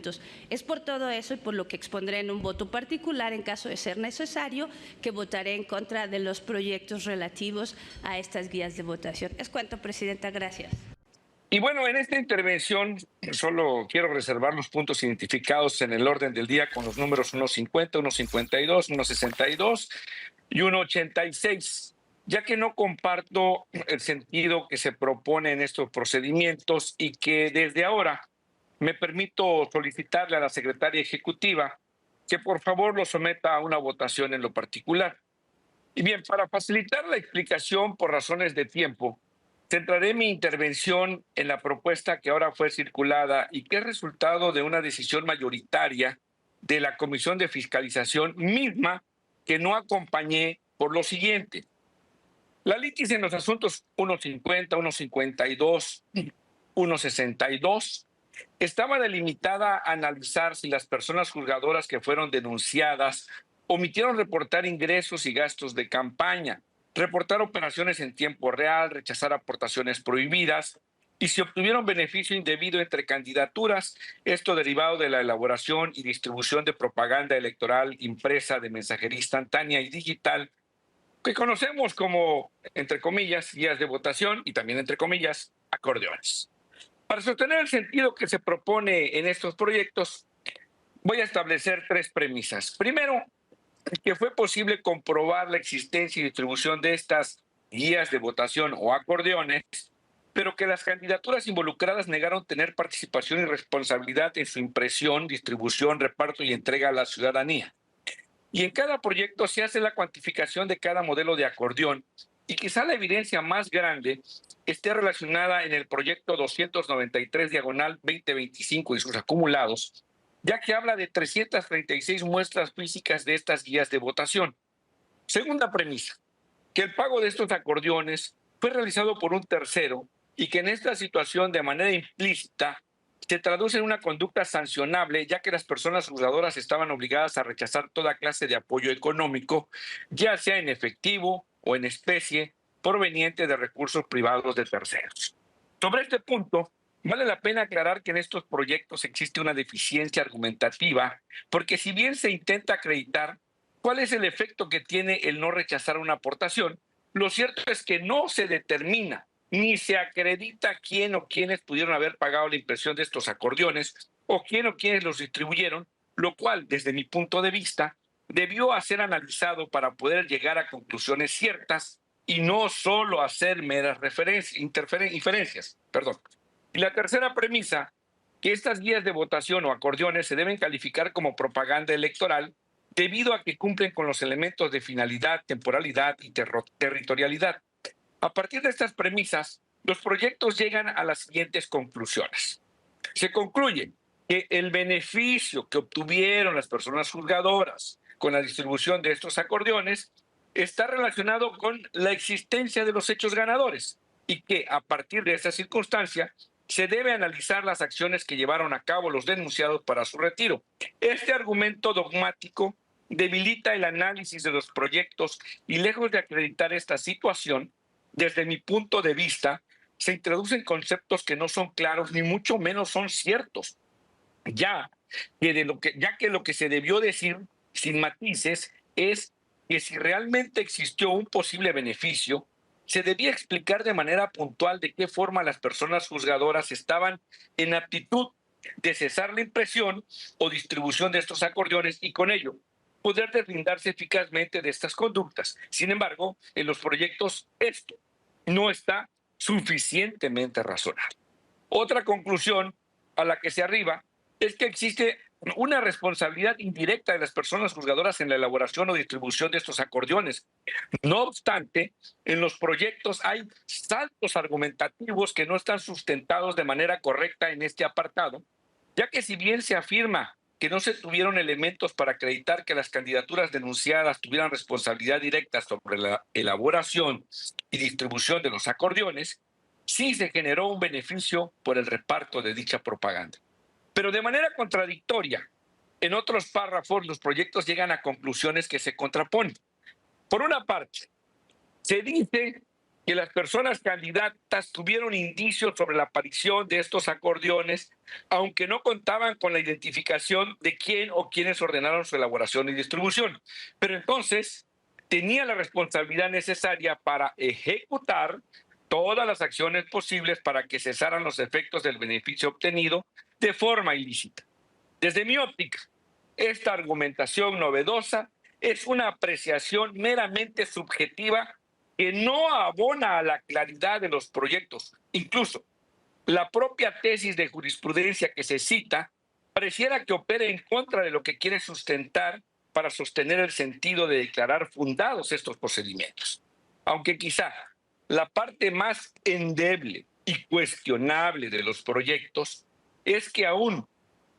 S5: Es por todo eso y por lo que expondré en un voto particular, en caso de ser necesario, que votaré en contra de los proyectos relativos a estas guías de votación. Es cuanto, presidenta. Gracias.
S6: Y bueno, en esta intervención solo quiero reservar los puntos identificados en el orden del día con los números 150, 152, 162 y 186, ya que no comparto el sentido que se propone en estos procedimientos y que desde ahora me permito solicitarle a la secretaria ejecutiva que por favor lo someta a una votación en lo particular. Y bien, para facilitar la explicación por razones de tiempo, Centraré mi intervención en la propuesta que ahora fue circulada y que es resultado de una decisión mayoritaria de la Comisión de Fiscalización misma que no acompañé por lo siguiente. La litis en los asuntos 150, 152, 162 estaba delimitada a analizar si las personas juzgadoras que fueron denunciadas omitieron reportar ingresos y gastos de campaña, reportar operaciones en tiempo real, rechazar aportaciones prohibidas y si obtuvieron beneficio indebido entre candidaturas, esto derivado de la elaboración y distribución de propaganda electoral impresa de mensajería instantánea y digital, que conocemos como, entre comillas, guías de votación y también, entre comillas, acordeones. Para sostener el sentido que se propone en estos proyectos, voy a establecer 3 premisas. Primero, que fue posible comprobar la existencia y distribución de estas guías de votación o acordeones, pero que las candidaturas involucradas negaron tener participación y responsabilidad en su impresión, distribución, reparto y entrega a la ciudadanía. Y en cada proyecto se hace la cuantificación de cada modelo de acordeón y quizá la evidencia más grande esté relacionada en el proyecto 293/2025 y sus acumulados, ya que habla de 336 muestras físicas de estas guías de votación. Segunda premisa, que el pago de estos acordeones fue realizado por un tercero y que en esta situación de manera implícita se traduce en una conducta sancionable, ya que las personas juzgadoras estaban obligadas a rechazar toda clase de apoyo económico, ya sea en efectivo o en especie, proveniente de recursos privados de terceros. Sobre este punto, vale la pena aclarar que en estos proyectos existe una deficiencia argumentativa, porque si bien se intenta acreditar cuál es el efecto que tiene el no rechazar una aportación, lo cierto es que no se determina ni se acredita quién o quiénes pudieron haber pagado la impresión de estos acordeones o quién o quiénes los distribuyeron, lo cual, desde mi punto de vista, debió ser analizado para poder llegar a conclusiones ciertas y no solo hacer meras inferencias. Y la tercera premisa, que estas guías de votación o acordeones se deben calificar como propaganda electoral debido a que cumplen con los elementos de finalidad, temporalidad y territorialidad. A partir de estas premisas, los proyectos llegan a las siguientes conclusiones. Se concluye que el beneficio que obtuvieron las personas juzgadoras con la distribución de estos acordeones está relacionado con la existencia de los hechos ganadores y que a partir de esta circunstancia se debe analizar las acciones que llevaron a cabo los denunciados para su retiro. Este argumento dogmático debilita el análisis de los proyectos y lejos de acreditar esta situación, desde mi punto de vista, se introducen conceptos que no son claros ni mucho menos son ciertos, ya que lo que se debió decir sin matices es que si realmente existió un posible beneficio, se debía explicar de manera puntual de qué forma las personas juzgadoras estaban en aptitud de cesar la impresión o distribución de estos acordeones y con ello poder deslindarse eficazmente de estas conductas. Sin embargo, en los proyectos esto no está suficientemente razonado. Otra conclusión a la que se arriba es que existe una responsabilidad indirecta de las personas juzgadoras en la elaboración o distribución de estos acordeones. No obstante, en los proyectos hay saltos argumentativos que no están sustentados de manera correcta en este apartado, ya que si bien se afirma que no se tuvieron elementos para acreditar que las candidaturas denunciadas tuvieran responsabilidad directa sobre la elaboración y distribución de los acordeones, sí se generó un beneficio por el reparto de dicha propaganda. Pero de manera contradictoria, en otros párrafos los proyectos llegan a conclusiones que se contraponen. Por una parte, se dice que las personas candidatas tuvieron indicios sobre la aparición de estos acordeones, aunque no contaban con la identificación de quién o quiénes ordenaron su elaboración y distribución. Pero entonces tenía la responsabilidad necesaria para ejecutar todas las acciones posibles para que cesaran los efectos del beneficio obtenido de forma ilícita. Desde mi óptica, esta argumentación novedosa es una apreciación meramente subjetiva que no abona a la claridad de los proyectos. Incluso la propia tesis de jurisprudencia que se cita pareciera que opere en contra de lo que quiere sustentar para sostener el sentido de declarar fundados estos procedimientos. Aunque quizá la parte más endeble y cuestionable de los proyectos es que aún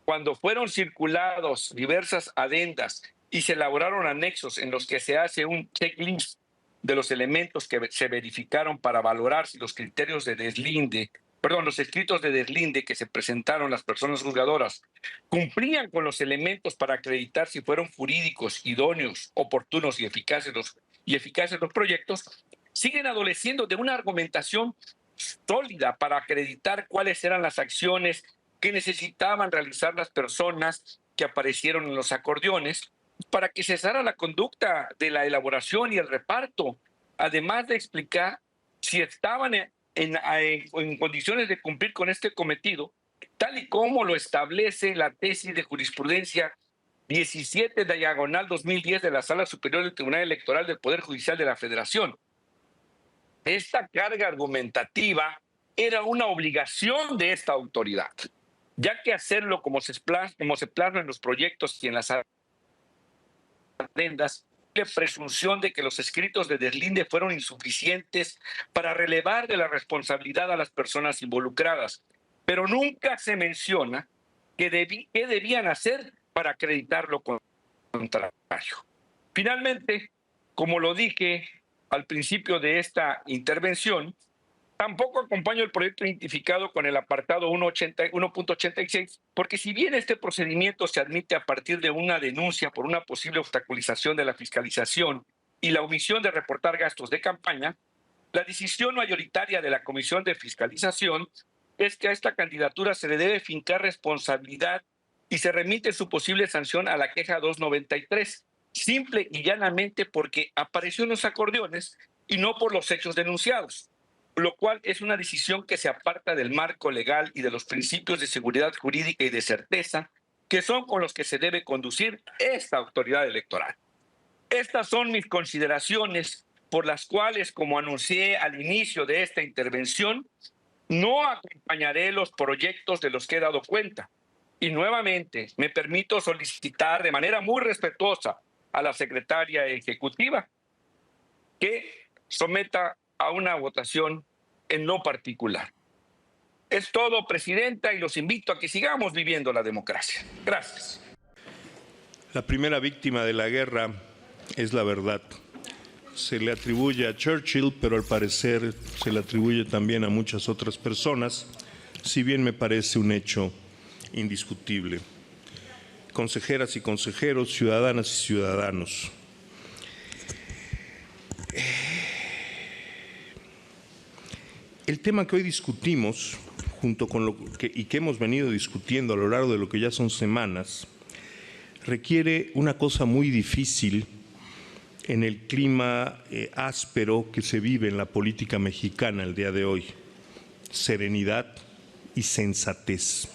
S6: cuando fueron circulados diversas adendas y se elaboraron anexos en los que se hace un checklist de los elementos que se verificaron para valorar si los criterios de deslinde, los escritos de deslinde que se presentaron las personas juzgadoras cumplían con los elementos para acreditar si fueron jurídicos, idóneos, oportunos y eficaces los proyectos, siguen adoleciendo de una argumentación sólida para acreditar cuáles eran las acciones que necesitaban realizar las personas que aparecieron en los acordeones para que cesara la conducta de la elaboración y el reparto, además de explicar si estaban en condiciones de cumplir con este cometido, tal y como lo establece la tesis de jurisprudencia 17 diagonal 2010 de la Sala Superior del Tribunal Electoral del Poder Judicial de la Federación. Esta carga argumentativa era una obligación de esta autoridad, ya que hacerlo como se plasma en los proyectos y en las adendas, la presunción de que los escritos de deslinde fueron insuficientes para relevar de la responsabilidad a las personas involucradas, pero nunca se menciona qué debían hacer para acreditar lo contrario. Finalmente, como lo dije al principio de esta intervención, tampoco acompaño el proyecto identificado con el apartado 1.86, porque si bien este procedimiento se admite a partir de una denuncia por una posible obstaculización de la fiscalización y la omisión de reportar gastos de campaña, la decisión mayoritaria de la Comisión de Fiscalización es que a esta candidatura se le debe fincar responsabilidad y se remite su posible sanción a la queja 293, simple y llanamente porque apareció en los acordeones y no por los hechos denunciados, lo cual es una decisión que se aparta del marco legal y de los principios de seguridad jurídica y de certeza que son con los que se debe conducir esta autoridad electoral. Estas son mis consideraciones por las cuales, como anuncié al inicio de esta intervención, no acompañaré los proyectos de los que he dado cuenta. Y nuevamente me permito solicitar de manera muy respetuosa a la secretaria ejecutiva que someta a una votación en lo particular. Es todo, Presidenta, y los invito a que sigamos viviendo la democracia. Gracias.
S7: La primera víctima de la guerra es la verdad. Se le atribuye a Churchill, pero al parecer se le atribuye también a muchas otras personas, si bien me parece un hecho indiscutible. Consejeras y consejeros, ciudadanas y ciudadanos. El tema que hoy discutimos, junto con lo que hemos venido discutiendo a lo largo de lo que ya son semanas, requiere una cosa muy difícil en el clima áspero que se vive en la política mexicana el día de hoy: serenidad y sensatez.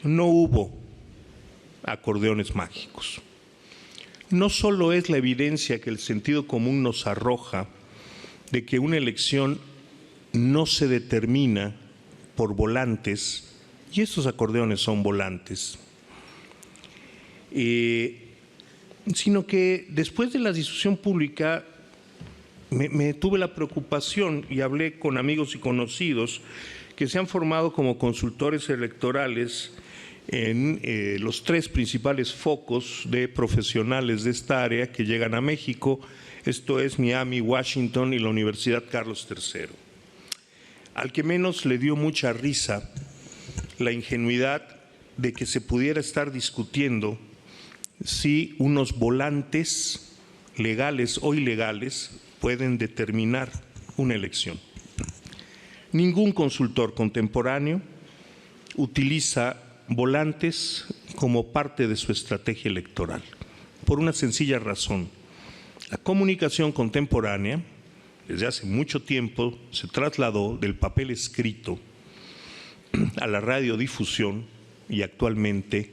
S7: No hubo acordeones mágicos. No solo es la evidencia que el sentido común nos arroja de que una elección no se determina por volantes, y estos acordeones son volantes, sino que después de la discusión pública me tuve la preocupación y hablé con amigos y conocidos que se han formado como consultores electorales en los tres principales focos de profesionales de esta área que llegan a México. Esto es Miami, Washington y la Universidad Carlos III. Al que menos le dio mucha risa la ingenuidad de que se pudiera estar discutiendo si unos volantes legales o ilegales pueden determinar una elección. Ningún consultor contemporáneo utiliza volantes como parte de su estrategia electoral, por una sencilla razón. La comunicación contemporánea, desde hace mucho tiempo, se trasladó del papel escrito a la radiodifusión y actualmente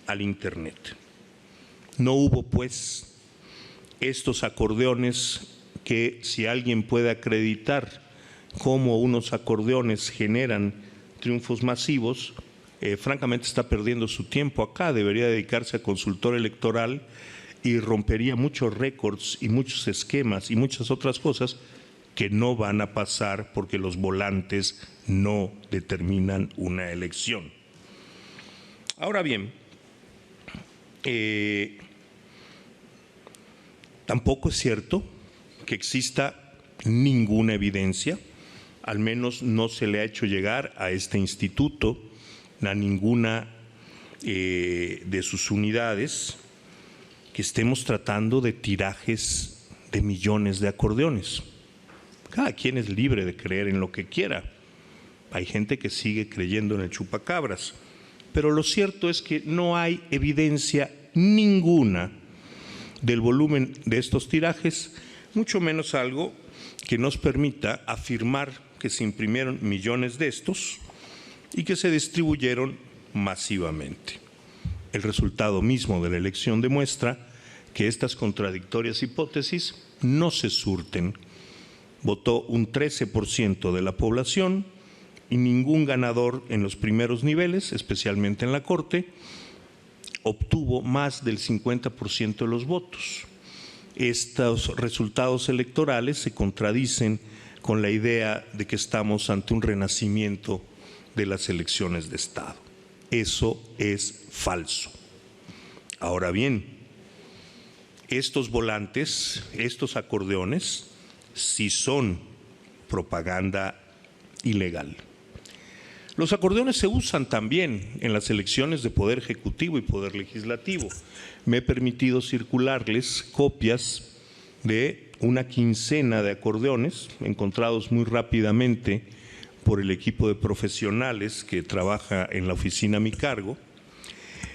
S7: al Internet. No hubo, pues, estos acordeones que, si alguien puede acreditar cómo unos acordeones generan triunfos masivos, francamente está perdiendo su tiempo acá. Debería dedicarse a consultor electoral y rompería muchos récords y muchos esquemas y muchas otras cosas que no van a pasar porque los volantes no determinan una elección. Ahora bien, tampoco es cierto que exista ninguna evidencia, al menos no se le ha hecho llegar a este instituto, a ninguna de sus unidades, que estemos tratando de tirajes de millones de acordeones. Cada quien es libre de creer en lo que quiera. Hay gente que sigue creyendo en el chupacabras, pero lo cierto es que no hay evidencia ninguna del volumen de estos tirajes, mucho menos algo que nos permita afirmar que se imprimieron millones de estos y que se distribuyeron masivamente. El resultado mismo de la elección demuestra que estas contradictorias hipótesis no se surten. Votó un 13% de la población y ningún ganador en los primeros niveles, especialmente en la Corte, obtuvo más del 50% de los votos. Estos resultados electorales se contradicen con la idea de que estamos ante un renacimiento de las elecciones de Estado. Eso es falso. Ahora bien, estos volantes, estos acordeones, sí son propaganda ilegal. Los acordeones se usan también en las elecciones de Poder Ejecutivo y Poder Legislativo. Me he permitido circularles copias de una quincena de acordeones encontrados muy rápidamente por el equipo de profesionales que trabaja en la oficina a mi cargo,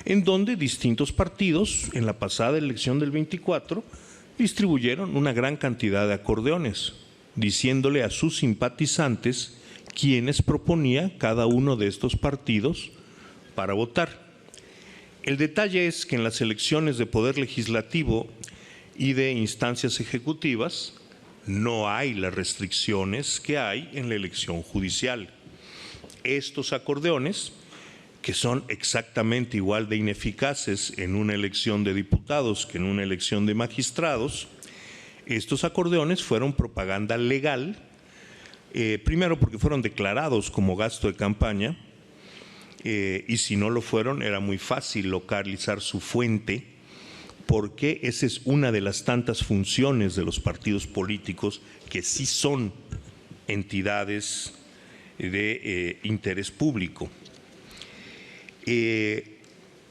S7: en donde distintos partidos, en la pasada elección del 24, distribuyeron una gran cantidad de acordeones, diciéndole a sus simpatizantes quiénes proponía cada uno de estos partidos para votar. El detalle es que en las elecciones de Poder Legislativo y de instancias ejecutivas no hay las restricciones que hay en la elección judicial. Estos acordeones, que son exactamente igual de ineficaces en una elección de diputados que en una elección de magistrados, estos acordeones fueron propaganda legal, primero porque fueron declarados como gasto de campaña, y si no lo fueron era muy fácil localizar su fuente, porque esa es una de las tantas funciones de los partidos políticos que sí son entidades de interés público.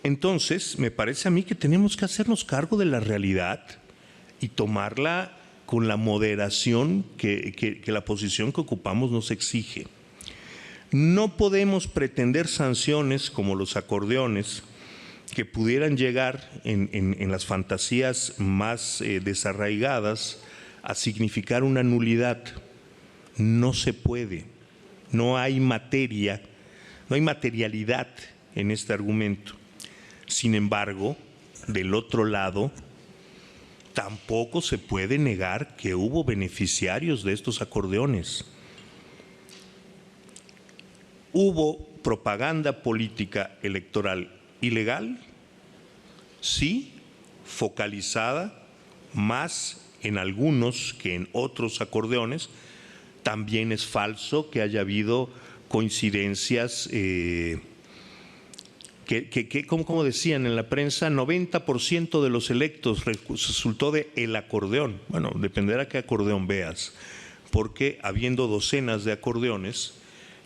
S7: Entonces, me parece a mí que tenemos que hacernos cargo de la realidad y tomarla con la moderación que la posición que ocupamos nos exige. No podemos pretender sanciones como los acordeones que pudieran llegar en las fantasías más desarraigadas a significar una nulidad. No se puede, no hay materia, no hay materialidad en este argumento. Sin embargo, del otro lado, tampoco se puede negar que hubo beneficiarios de estos acordeones. ¿Hubo propaganda política electoral ilegal? Sí, focalizada más en algunos que en otros acordeones. También es falso que haya habido coincidencias como decían en la prensa, 90% de los electos resultó de el acordeón. Bueno, dependerá qué acordeón veas, porque habiendo docenas de acordeones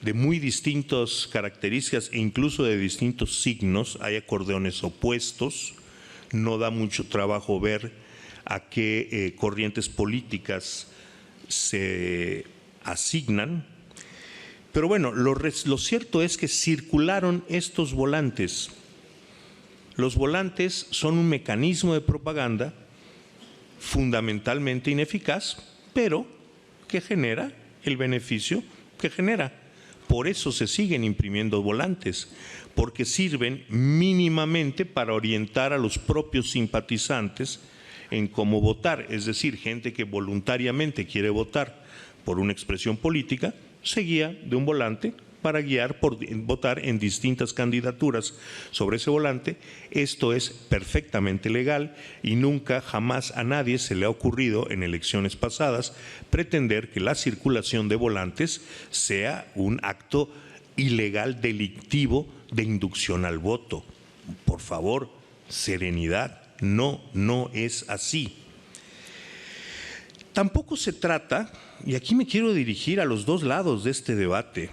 S7: de muy distintas características e incluso de distintos signos, hay acordeones opuestos, no da mucho trabajo ver a qué corrientes políticas se asignan. Pero bueno, lo cierto es que circularon estos volantes. Los volantes son un mecanismo de propaganda fundamentalmente ineficaz, pero que genera el beneficio que genera. Por eso se siguen imprimiendo volantes, porque sirven mínimamente para orientar a los propios simpatizantes en cómo votar. Es decir, gente que voluntariamente quiere votar por una expresión política, se guía de un volante para votar en distintas candidaturas sobre ese volante. Esto es perfectamente legal y nunca, jamás a nadie se le ha ocurrido en elecciones pasadas pretender que la circulación de volantes sea un acto ilegal delictivo de inducción al voto. Por favor, serenidad, no es así. Tampoco se trata, y aquí me quiero dirigir a los dos lados de este debate,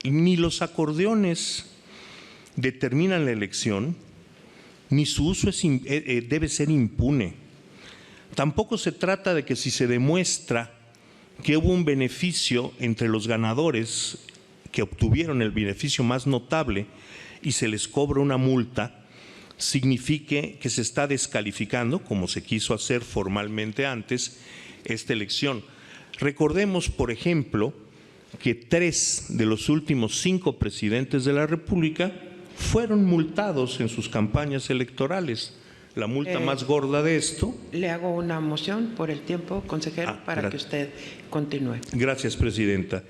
S7: ni los acordeones determinan la elección, ni su uso debe ser impune. Tampoco se trata de que si se demuestra que hubo un beneficio entre los ganadores que obtuvieron el beneficio más notable y se les cobra una multa, signifique que se está descalificando, como se quiso hacer formalmente antes, esta elección. Recordemos, por ejemplo, que 3 de los últimos 5 presidentes de la República fueron multados en sus campañas electorales. La multa más gorda de esto…
S2: Le hago una moción por el tiempo, consejero, para que usted continúe.
S7: Gracias, presidenta.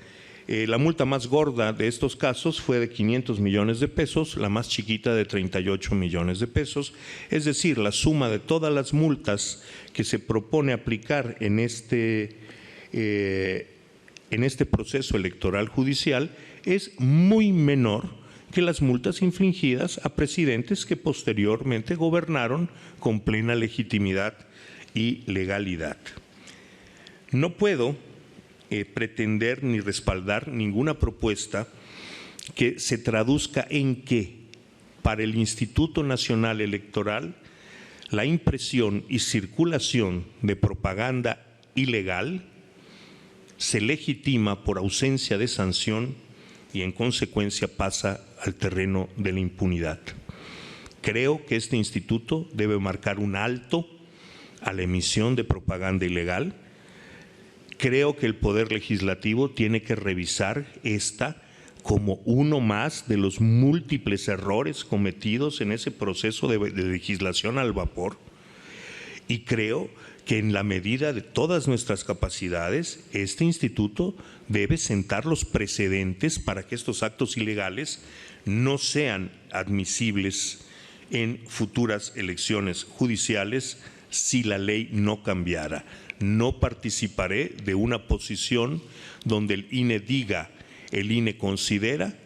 S7: La multa más gorda de estos casos fue de 500 millones de pesos, la más chiquita de 38 millones de pesos. Es decir, la suma de todas las multas que se propone aplicar en este proceso electoral judicial es muy menor que las multas infligidas a presidentes que posteriormente gobernaron con plena legitimidad y legalidad. No puedo pretender ni respaldar ninguna propuesta que se traduzca en que para el Instituto Nacional Electoral la impresión y circulación de propaganda ilegal se legitima por ausencia de sanción y en consecuencia pasa al terreno de la impunidad. Creo que este instituto debe marcar un alto a la emisión de propaganda ilegal. Creo que el Poder Legislativo tiene que revisar esta como uno más de los múltiples errores cometidos en ese proceso de legislación al vapor. Y creo que en la medida de todas nuestras capacidades, este instituto debe sentar los precedentes para que estos actos ilegales no sean admisibles en futuras elecciones judiciales si la ley no cambiara. No participaré de una posición donde el INE considera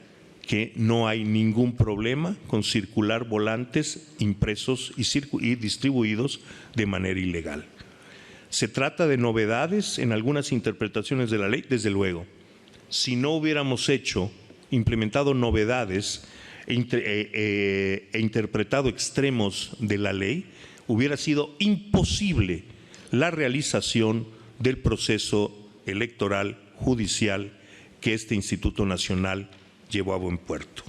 S7: que no hay ningún problema con circular volantes impresos y distribuidos de manera ilegal. ¿Se trata de novedades en algunas interpretaciones de la ley? Desde luego. Si no hubiéramos implementado novedades e interpretado extremos de la ley, hubiera sido imposible la realización del proceso electoral judicial que este Instituto Nacional llevó a buen puerto.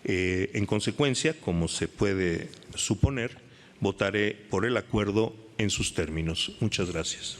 S7: En consecuencia, como se puede suponer, votaré por el acuerdo en sus términos. Muchas gracias.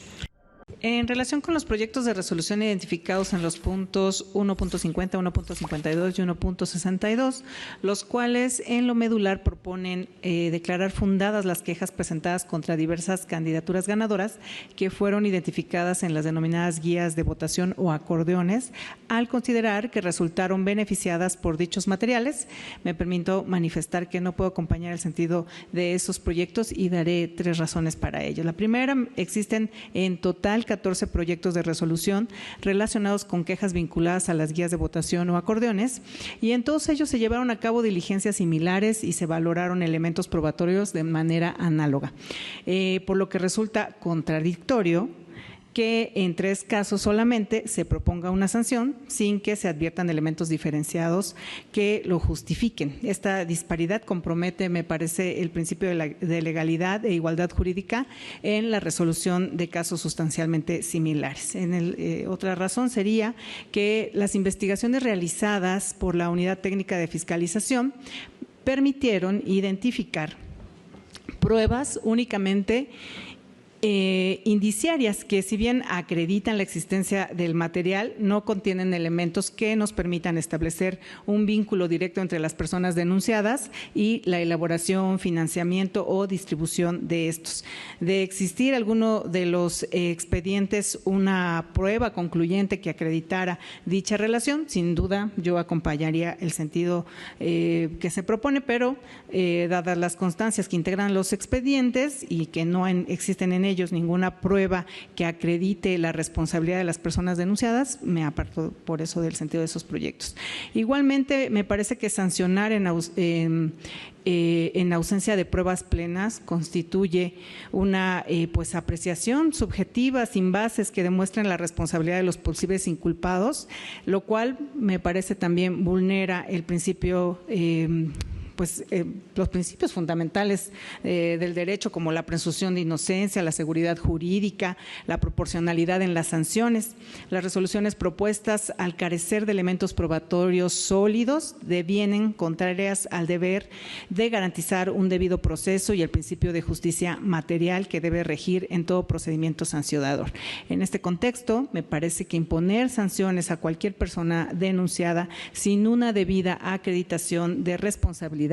S8: En relación con los proyectos de resolución identificados en los puntos 1.50, 1.52 y 1.62, los cuales en lo medular proponen declarar fundadas las quejas presentadas contra diversas candidaturas ganadoras que fueron identificadas en las denominadas guías de votación o acordeones, al considerar que resultaron beneficiadas por dichos materiales. Me permito manifestar que no puedo acompañar el sentido de esos proyectos y daré 3 razones para ello. La primera, existen en total 14 proyectos de resolución relacionados con quejas vinculadas a las guías de votación o acordeones, y en todos ellos se llevaron a cabo diligencias similares y se valoraron elementos probatorios de manera análoga, por lo que resulta contradictorio que en 3 casos solamente se proponga una sanción sin que se adviertan elementos diferenciados que lo justifiquen. Esta disparidad compromete, me parece, el principio de legalidad e igualdad jurídica en la resolución de casos sustancialmente similares. Otra razón sería que las investigaciones realizadas por la Unidad Técnica de Fiscalización permitieron identificar pruebas únicamente indiciarias que, si bien acreditan la existencia del material, no contienen elementos que nos permitan establecer un vínculo directo entre las personas denunciadas y la elaboración, financiamiento o distribución de estos. De existir alguno de los expedientes una prueba concluyente que acreditara dicha relación, sin duda yo acompañaría el sentido que se propone, pero dadas las constancias que integran los expedientes y que no existen en ellos ninguna prueba que acredite la responsabilidad de las personas denunciadas, me aparto por eso del sentido de esos proyectos. Igualmente, me parece que sancionar en ausencia de pruebas plenas constituye una pues apreciación subjetiva sin bases que demuestren la responsabilidad de los posibles inculpados, lo cual me parece también vulnera el principio los principios fundamentales del derecho, como la presunción de inocencia, la seguridad jurídica, la proporcionalidad en las sanciones. Las resoluciones propuestas, al carecer de elementos probatorios sólidos, devienen contrarias al deber de garantizar un debido proceso y el principio de justicia material que debe regir en todo procedimiento sancionador. En este contexto, me parece que imponer sanciones a cualquier persona denunciada sin una debida acreditación de responsabilidad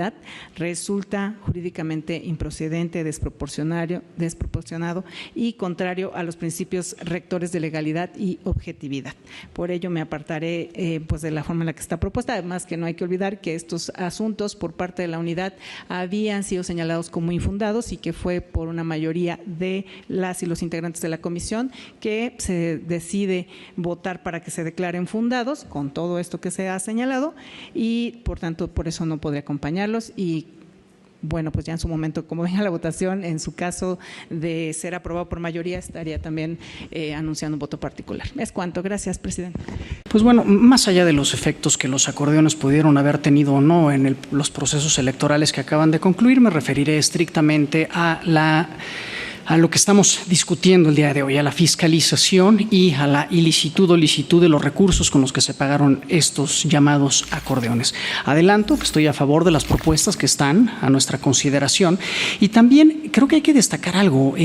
S8: resulta jurídicamente improcedente, desproporcionado y contrario a los principios rectores de legalidad y objetividad. Por ello me apartaré pues de la forma en la que está propuesta. Además, que no hay que olvidar que estos asuntos por parte de la unidad habían sido señalados como infundados y que fue por una mayoría de las y los integrantes de la comisión que se decide votar para que se declaren fundados con todo esto que se ha señalado, y por tanto por eso no podré acompañarlos. Y bueno, pues ya en su momento, como venga la votación, en su caso de ser aprobado por mayoría, estaría también anunciando un voto particular. Es cuanto. Gracias, presidente.
S9: Pues bueno, más allá de los efectos que los acordeones pudieron haber tenido o no en los procesos electorales que acaban de concluir, me referiré estrictamente a lo que estamos discutiendo el día de hoy, a la fiscalización y a la ilicitud o licitud de los recursos con los que se pagaron estos llamados acordeones. Adelanto que estoy a favor de las propuestas que están a nuestra consideración, y también creo que hay que destacar algo.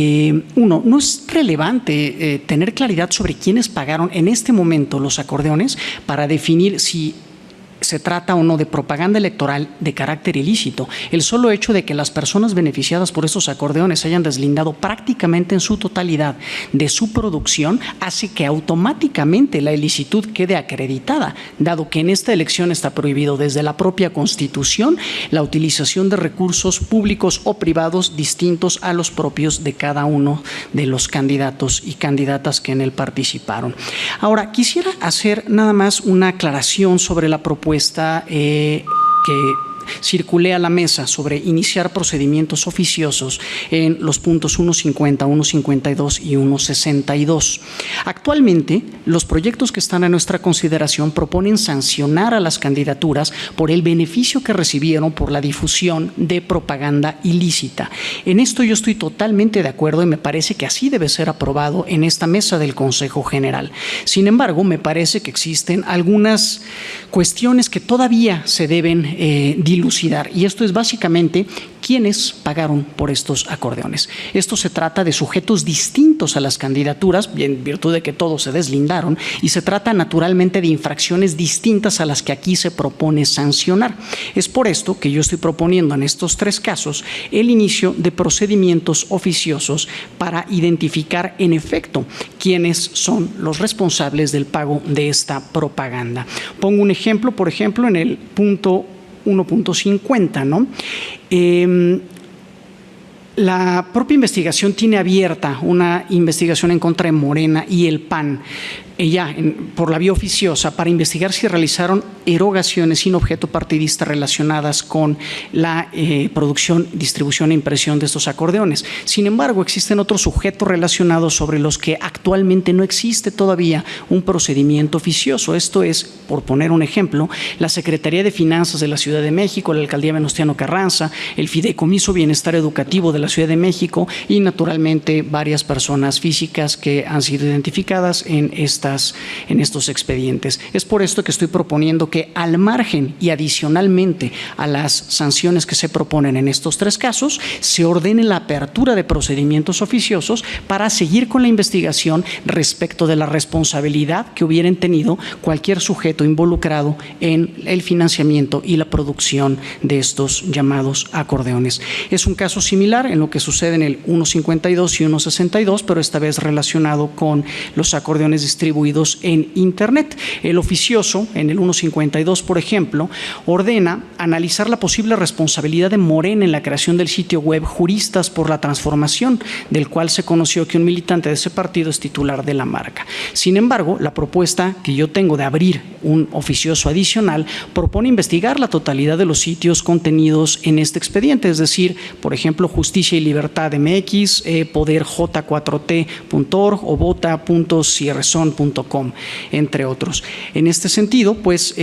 S9: Uno, no es relevante tener claridad sobre quiénes pagaron en este momento los acordeones para definir si se trata o no de propaganda electoral de carácter ilícito. El solo hecho de que las personas beneficiadas por estos acordeones se hayan deslindado prácticamente en su totalidad de su producción hace que automáticamente la ilicitud quede acreditada, dado que en esta elección está prohibido desde la propia Constitución la utilización de recursos públicos o privados distintos a los propios de cada uno de los candidatos y candidatas que en él participaron. Ahora, quisiera hacer nada más una aclaración sobre la propuesta que circulé a la mesa sobre iniciar procedimientos oficiosos en los puntos 150, 152 y 162. Actualmente, los proyectos que están a nuestra consideración proponen sancionar a las candidaturas por el beneficio que recibieron por la difusión de propaganda ilícita. En esto yo estoy totalmente de acuerdo y me parece que así debe ser aprobado en esta mesa del Consejo General. Sin embargo, me parece que existen algunas cuestiones que todavía se deben dilucidar, y esto es básicamente quiénes pagaron por estos acordeones. Esto se trata de sujetos distintos a las candidaturas, en virtud de que todos se deslindaron, y se trata naturalmente de infracciones distintas a las que aquí se propone sancionar. Es por esto que yo estoy proponiendo en estos tres casos el inicio de procedimientos oficiosos para identificar en efecto quiénes son los responsables del pago de esta propaganda. Pongo un ejemplo, por ejemplo, en el punto 1.50, ¿no? La propia investigación tiene abierta una investigación en contra de Morena y el PAN, por la vía oficiosa, para investigar si realizaron erogaciones sin objeto partidista relacionadas con la producción, distribución e impresión de estos acordeones. Sin embargo, existen otros sujetos relacionados sobre los que actualmente no existe todavía un procedimiento oficioso. Esto es, por poner un ejemplo, la Secretaría de Finanzas de la Ciudad de México, la Alcaldía Venustiano Carranza, el Fideicomiso Bienestar Educativo de la la Ciudad de México y naturalmente varias personas físicas que han sido identificadas en estos expedientes. Es por esto que estoy proponiendo que al margen y adicionalmente a las sanciones que se proponen en estos 3 casos, se ordene la apertura de procedimientos oficiosos para seguir con la investigación respecto de la responsabilidad que hubieran tenido cualquier sujeto involucrado en el financiamiento y la producción de estos llamados acordeones. Es un caso similar en lo que sucede en el 152 y 162, pero esta vez relacionado con los acordeones distribuidos en Internet. El oficioso, en el 152, por ejemplo, ordena analizar la posible responsabilidad de Morena en la creación del sitio web Juristas por la Transformación, del cual se conoció que un militante de ese partido es titular de la marca. Sin embargo, la propuesta que yo tengo de abrir un oficioso adicional propone investigar la totalidad de los sitios contenidos en este expediente, es decir, por ejemplo, Justicia y Libertad MX, poderj4t.org o vota.cierrezon.com, entre otros. En este sentido, pues,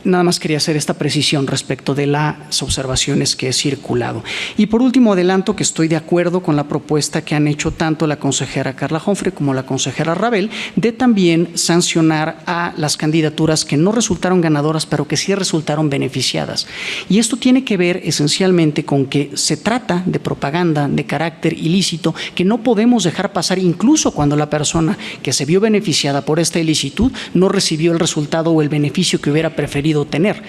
S9: nada más quería hacer esta precisión respecto de las observaciones que he circulado. Y por último, adelanto que estoy de acuerdo con la propuesta que han hecho tanto la consejera Carla Humphrey como la consejera Rabel de también sancionar a las candidaturas que no resultaron ganadoras, pero que sí resultaron beneficiadas. Y esto tiene que ver esencialmente con que se trata de propaganda de carácter ilícito que no podemos dejar pasar, incluso cuando la persona que se vio beneficiada por esta ilicitud no recibió el resultado o el beneficio que hubiera preferido tener.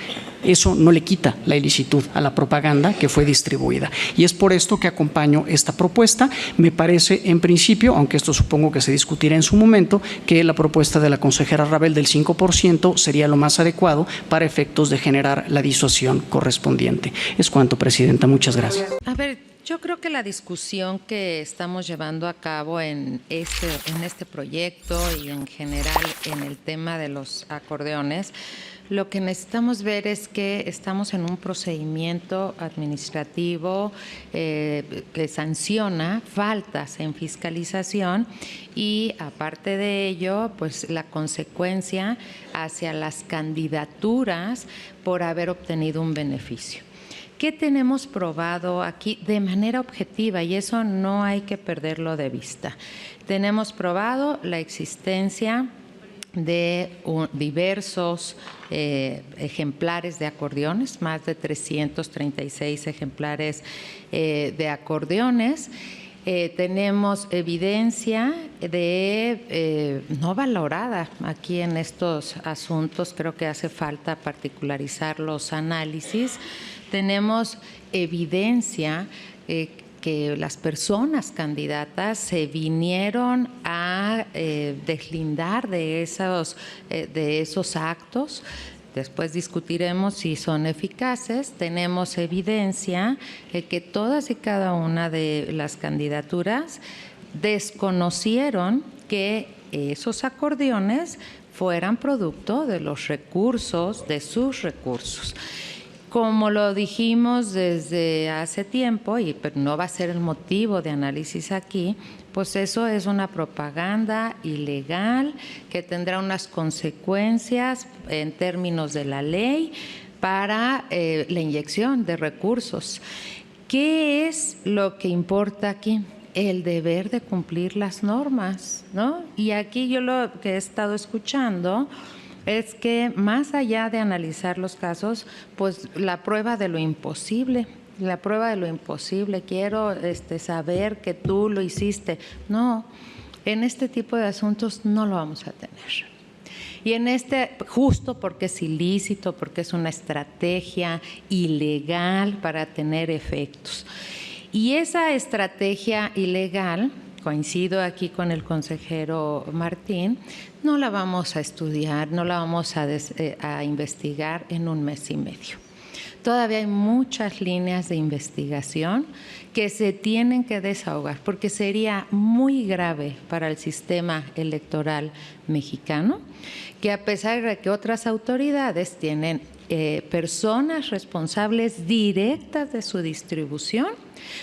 S9: Eso no le quita la ilicitud a la propaganda que fue distribuida. Y es por esto que acompaño esta propuesta. Me parece, en principio, aunque esto supongo que se discutirá en su momento, que la propuesta de la consejera Rabel del 5% sería lo más adecuado para efectos de generar la disuasión correspondiente. Es cuanto, Presidenta. Muchas gracias.
S10: A ver, yo creo que la discusión que estamos llevando a cabo en este proyecto y en general en el tema de los acordeones, lo que necesitamos ver es que estamos en un procedimiento administrativo que sanciona faltas en fiscalización y aparte de ello, pues la consecuencia hacia las candidaturas por haber obtenido un beneficio. ¿Qué tenemos probado aquí de manera objetiva? Y eso no hay que perderlo de vista. Tenemos probado la existencia de diversos ejemplares de acordeones, más de 336 ejemplares de acordeones. Tenemos evidencia no valorada aquí en estos asuntos, creo que hace falta particularizar los análisis. Tenemos evidencia que las personas candidatas se vinieron a deslindar de esos actos. Después discutiremos si son eficaces. Tenemos evidencia de que todas y cada una de las candidaturas desconocieron que esos acordeones fueran producto de los recursos, de sus recursos. Como lo dijimos desde hace tiempo, pero no va a ser el motivo de análisis aquí, pues eso es una propaganda ilegal que tendrá unas consecuencias en términos de la ley para la inyección de recursos. ¿Qué es lo que importa aquí? El deber de cumplir las normas, ¿no? Y aquí yo lo que he estado escuchando es que más allá de analizar los casos, pues la prueba de lo imposible, quiero saber que tú lo hiciste. No, en este tipo de asuntos no lo vamos a tener. Y justo porque es ilícito, porque es una estrategia ilegal para tener efectos. Y esa estrategia ilegal, coincido aquí con el consejero Martín, no la vamos a estudiar, no la vamos a investigar en un mes y medio. Todavía hay muchas líneas de investigación que se tienen que desahogar, porque sería muy grave para el sistema electoral mexicano que, a pesar de que otras autoridades tienen personas responsables directas de su distribución,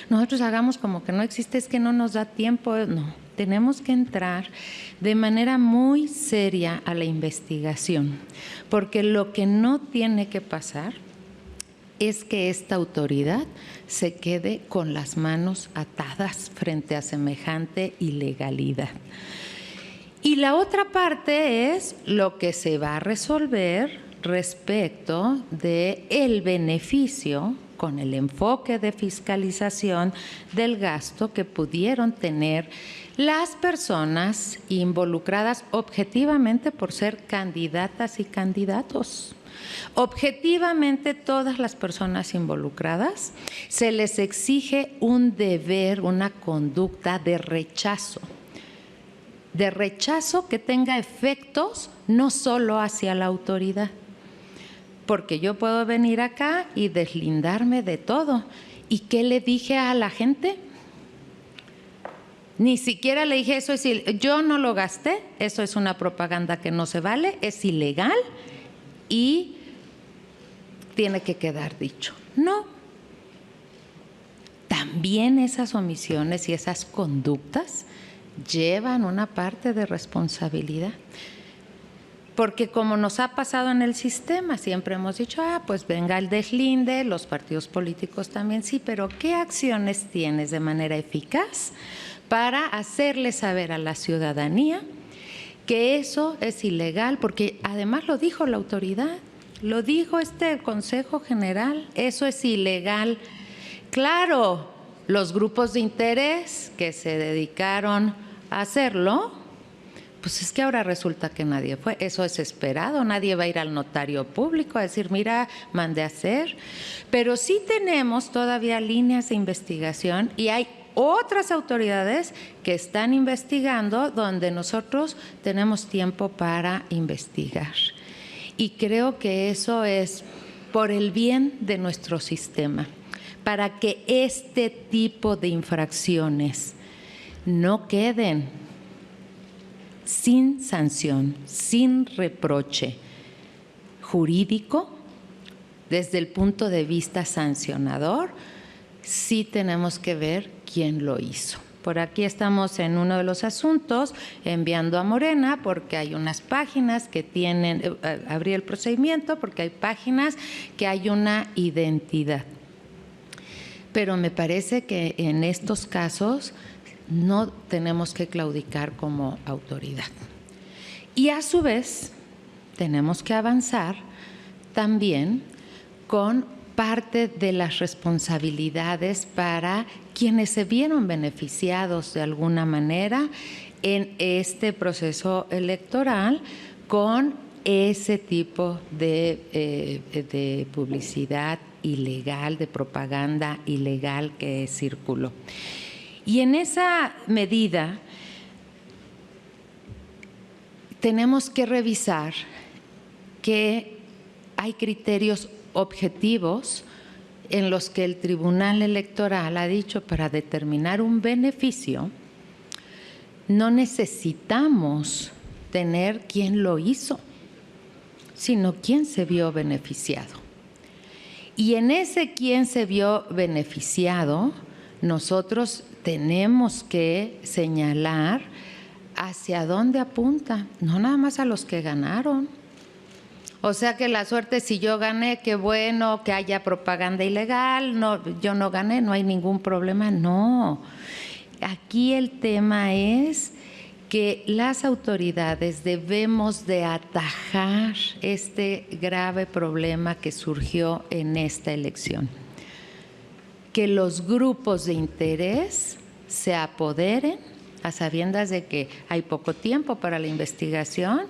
S10: nosotros hagamos como que no existe, es que no nos da tiempo. No, tenemos que entrar de manera muy seria a la investigación, porque lo que no tiene que pasar es que esta autoridad se quede con las manos atadas frente a semejante ilegalidad. Y la otra parte es lo que se va a resolver respecto del beneficio con el enfoque de fiscalización del gasto que pudieron tener las personas involucradas objetivamente por ser candidatas y candidatos. Objetivamente, todas las personas involucradas se les exige un deber, una conducta de rechazo que tenga efectos no solo hacia la autoridad. Porque yo puedo venir acá y deslindarme de todo. ¿Y qué le dije a la gente? Ni siquiera le dije eso, yo no lo gasté, eso es una propaganda que no se vale, es ilegal y tiene que quedar dicho. No. También esas omisiones y esas conductas llevan una parte de responsabilidad. Porque como nos ha pasado en el sistema, siempre hemos dicho, pues venga el deslinde, los partidos políticos también sí, pero ¿qué acciones tienes de manera eficaz para hacerle saber a la ciudadanía que eso es ilegal? Porque además lo dijo la autoridad, lo dijo el Consejo General, eso es ilegal. Claro, los grupos de interés que se dedicaron a hacerlo, pues es que ahora resulta que nadie fue. Eso es esperado, nadie va a ir al notario público a decir, mira, mandé a hacer. Pero sí tenemos todavía líneas de investigación y hay otras autoridades que están investigando donde nosotros tenemos tiempo para investigar. Y creo que eso es por el bien de nuestro sistema, para que este tipo de infracciones no queden sin sanción, sin reproche jurídico, desde el punto de vista sancionador, sí tenemos que ver quién lo hizo. Por aquí estamos en uno de los asuntos enviando a Morena porque hay unas páginas que tienen, abrí el procedimiento porque hay páginas que hay una identidad. Pero me parece que en estos casos no tenemos que claudicar como autoridad. Y a su vez tenemos que avanzar también con parte de las responsabilidades para quienes se vieron beneficiados de alguna manera en este proceso electoral con ese tipo de publicidad ilegal, de propaganda ilegal que circuló. Y en esa medida tenemos que revisar que hay criterios objetivos en los que el Tribunal Electoral ha dicho para determinar un beneficio no necesitamos tener quién lo hizo, sino quién se vio beneficiado. Y en ese quién se vio beneficiado, nosotros tenemos que señalar hacia dónde apunta, no nada más a los que ganaron. O sea que la suerte, si yo gané, qué bueno, que haya propaganda ilegal, no, yo no gané, no hay ningún problema, no. Aquí el tema es que las autoridades debemos de atajar este grave problema que surgió en esta elección. Que los grupos de interés se apoderen, a sabiendas de que hay poco tiempo para la investigación,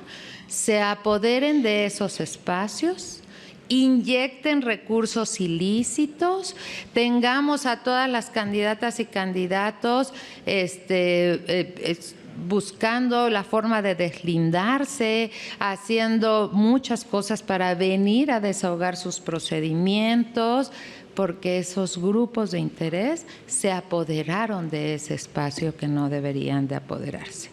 S10: se apoderen de esos espacios, inyecten recursos ilícitos, tengamos a todas las candidatas y candidatos buscando la forma de deslindarse, haciendo muchas cosas para venir a desahogar sus procedimientos, porque esos grupos de interés se apoderaron de ese espacio que no deberían de apoderarse.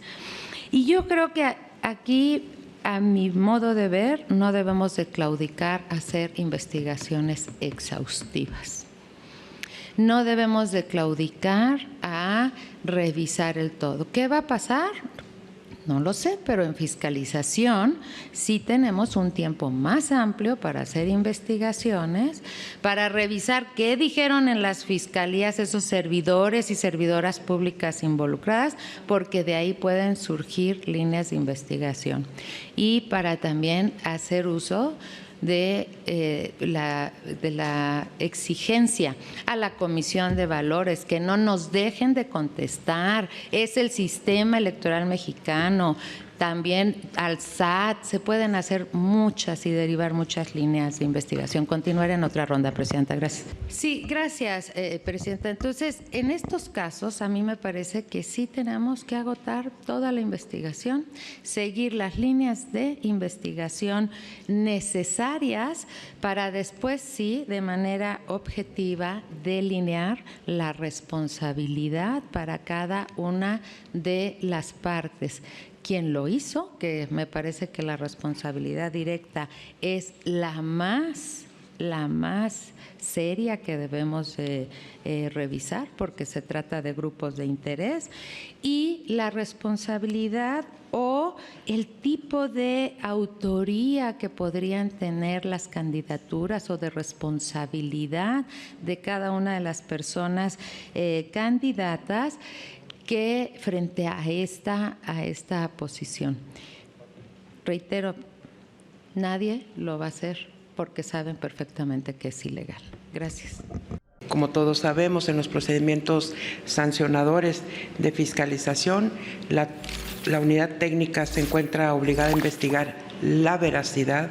S10: Y yo creo que aquí, a mi modo de ver, no debemos de claudicar a hacer investigaciones exhaustivas. No debemos de claudicar a revisar el todo. ¿Qué va a pasar? No lo sé, pero en fiscalización sí tenemos un tiempo más amplio para hacer investigaciones, para revisar qué dijeron en las fiscalías esos servidores y servidoras públicas involucradas, porque de ahí pueden surgir líneas de investigación. Y para también hacer uso de la exigencia a la Comisión de Valores, que no nos dejen de contestar, es el sistema electoral mexicano, también al SAT, se pueden hacer muchas y derivar muchas líneas de investigación. Continuaré en otra ronda, Presidenta. Gracias. Sí, gracias, Presidenta. Entonces, en estos casos, a mí me parece que sí tenemos que agotar toda la investigación, seguir las líneas de investigación necesarias para después, sí, de manera objetiva, delinear la responsabilidad para cada una de las partes. Quien lo hizo, que me parece que la responsabilidad directa es la más seria que debemos revisar, porque se trata de grupos de interés, y la responsabilidad o el tipo de autoría que podrían tener las candidaturas o de responsabilidad de cada una de las personas candidatas que frente a esta posición. Reitero, nadie lo va a hacer porque saben perfectamente que es ilegal. Gracias.
S2: Como todos sabemos, en los procedimientos sancionadores de fiscalización, la unidad técnica se encuentra obligada a investigar la veracidad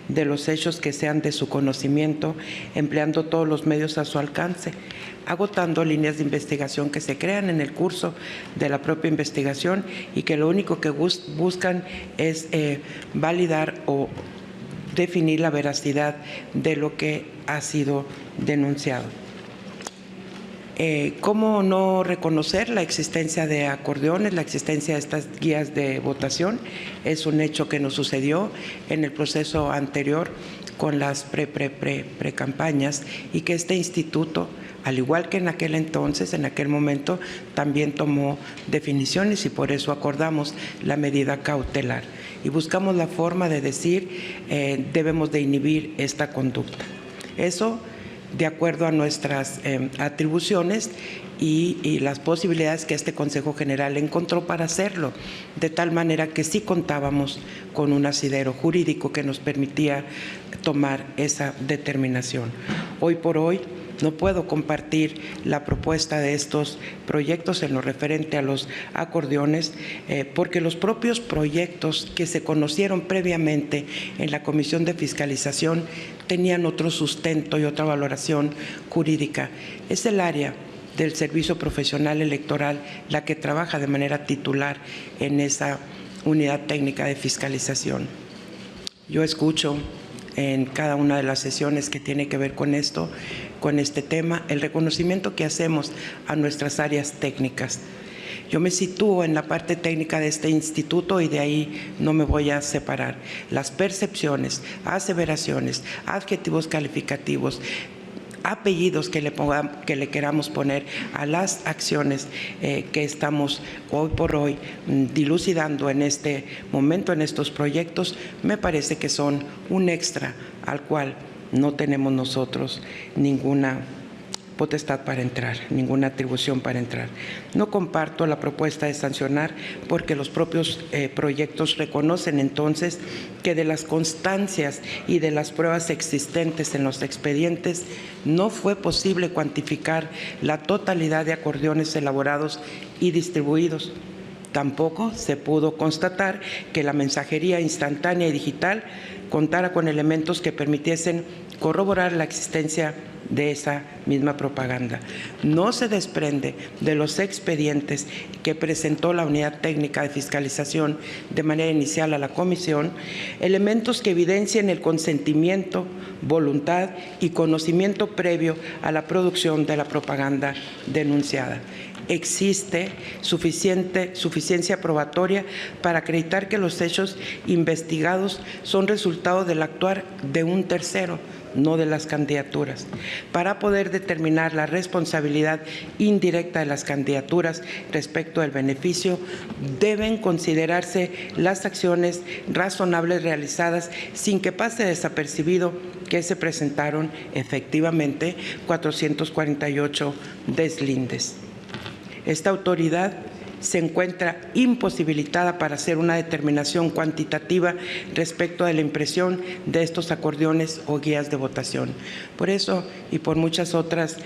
S2: de los hechos que sean de su conocimiento, empleando todos los medios a su alcance, agotando líneas de investigación que se crean en el curso de la propia investigación y que lo único que buscan es validar o definir la veracidad de lo que ha sido denunciado. ¿Cómo no reconocer la existencia de acordeones, la existencia de estas guías de votación? Es un hecho que nos sucedió en el proceso anterior con las pre-campañas y que este instituto, al igual que en aquel entonces, en aquel momento, también tomó definiciones y por eso acordamos la medida cautelar. Y buscamos la forma de decir, debemos de inhibir esta conducta. Eso de acuerdo a nuestras atribuciones y las posibilidades que este Consejo General encontró para hacerlo, de tal manera que sí contábamos con un asidero jurídico que nos permitía tomar esa determinación. Hoy por hoy no puedo compartir la propuesta de estos proyectos en lo referente a los acordeones, porque los propios proyectos que se conocieron previamente en la Comisión de Fiscalización tenían otro sustento y otra valoración jurídica. Es el área del Servicio Profesional Electoral la que trabaja de manera titular en esa unidad técnica de fiscalización. Yo escucho en cada una de las sesiones que tiene que ver con esto, con este tema, el reconocimiento que hacemos a nuestras áreas técnicas. Yo me sitúo en la parte técnica de este instituto y de ahí no me voy a separar. Las percepciones, aseveraciones, adjetivos calificativos, apellidos que le queramos poner a las acciones que estamos hoy por hoy dilucidando en este momento, en estos proyectos, me parece que son un extra al cual no tenemos nosotros ninguna potestad para entrar, ninguna atribución para entrar. No comparto la propuesta de sancionar porque los propios proyectos reconocen entonces que de las constancias y de las pruebas existentes en los expedientes no fue posible cuantificar la totalidad de acordeones elaborados y distribuidos. Tampoco se pudo constatar que la mensajería instantánea y digital contara con elementos que permitiesen corroborar la existencia de esa misma propaganda. No se desprende de los expedientes que presentó la Unidad Técnica de Fiscalización de manera inicial a la Comisión, elementos que evidencien el consentimiento, voluntad y conocimiento previo a la producción de la propaganda denunciada. existe suficiencia probatoria para acreditar que los hechos investigados son resultado del actuar de un tercero, no de las candidaturas. Para poder determinar la responsabilidad indirecta de las candidaturas respecto del beneficio, deben considerarse las acciones razonables realizadas sin que pase desapercibido que se presentaron efectivamente 448 deslindes. Esta autoridad se encuentra imposibilitada para hacer una determinación cuantitativa respecto de la impresión de estos acordeones o guías de votación. Por eso y por muchas otras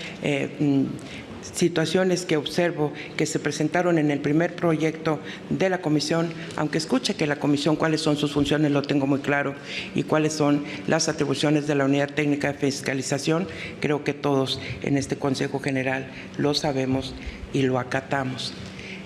S2: situaciones que observo que se presentaron en el primer proyecto de la comisión, aunque escuche que la comisión cuáles son sus funciones, lo tengo muy claro, y cuáles son las atribuciones de la Unidad Técnica de Fiscalización, creo que todos en este Consejo General lo sabemos y lo acatamos.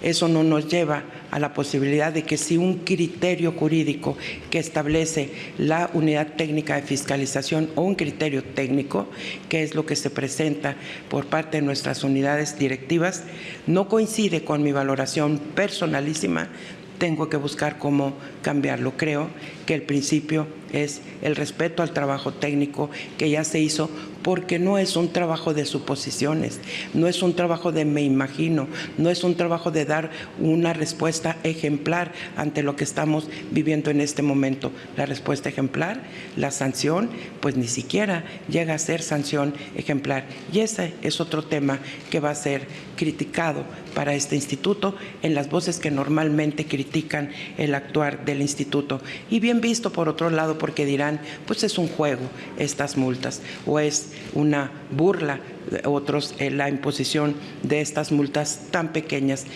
S2: Eso no nos lleva a la posibilidad de que si un criterio jurídico que establece la Unidad Técnica de Fiscalización o un criterio técnico, que es lo que se presenta por parte de nuestras unidades directivas, no coincide con mi valoración personalísima, tengo que buscar cómo cambiarlo. Creo que el principio es el respeto al trabajo técnico que ya se hizo, porque no es un trabajo de suposiciones, no es un trabajo de me imagino, no es un trabajo de dar una respuesta ejemplar ante lo que estamos viviendo en este momento. La respuesta ejemplar, la sanción, pues ni siquiera llega a ser sanción ejemplar. Y ese es otro tema que va a ser criticado para este instituto en las voces que normalmente critican el actuar del instituto. Y bien visto por otro lado, porque dirán, pues es un juego estas multas, o es una burla, otros la imposición de estas multas tan pequeñas.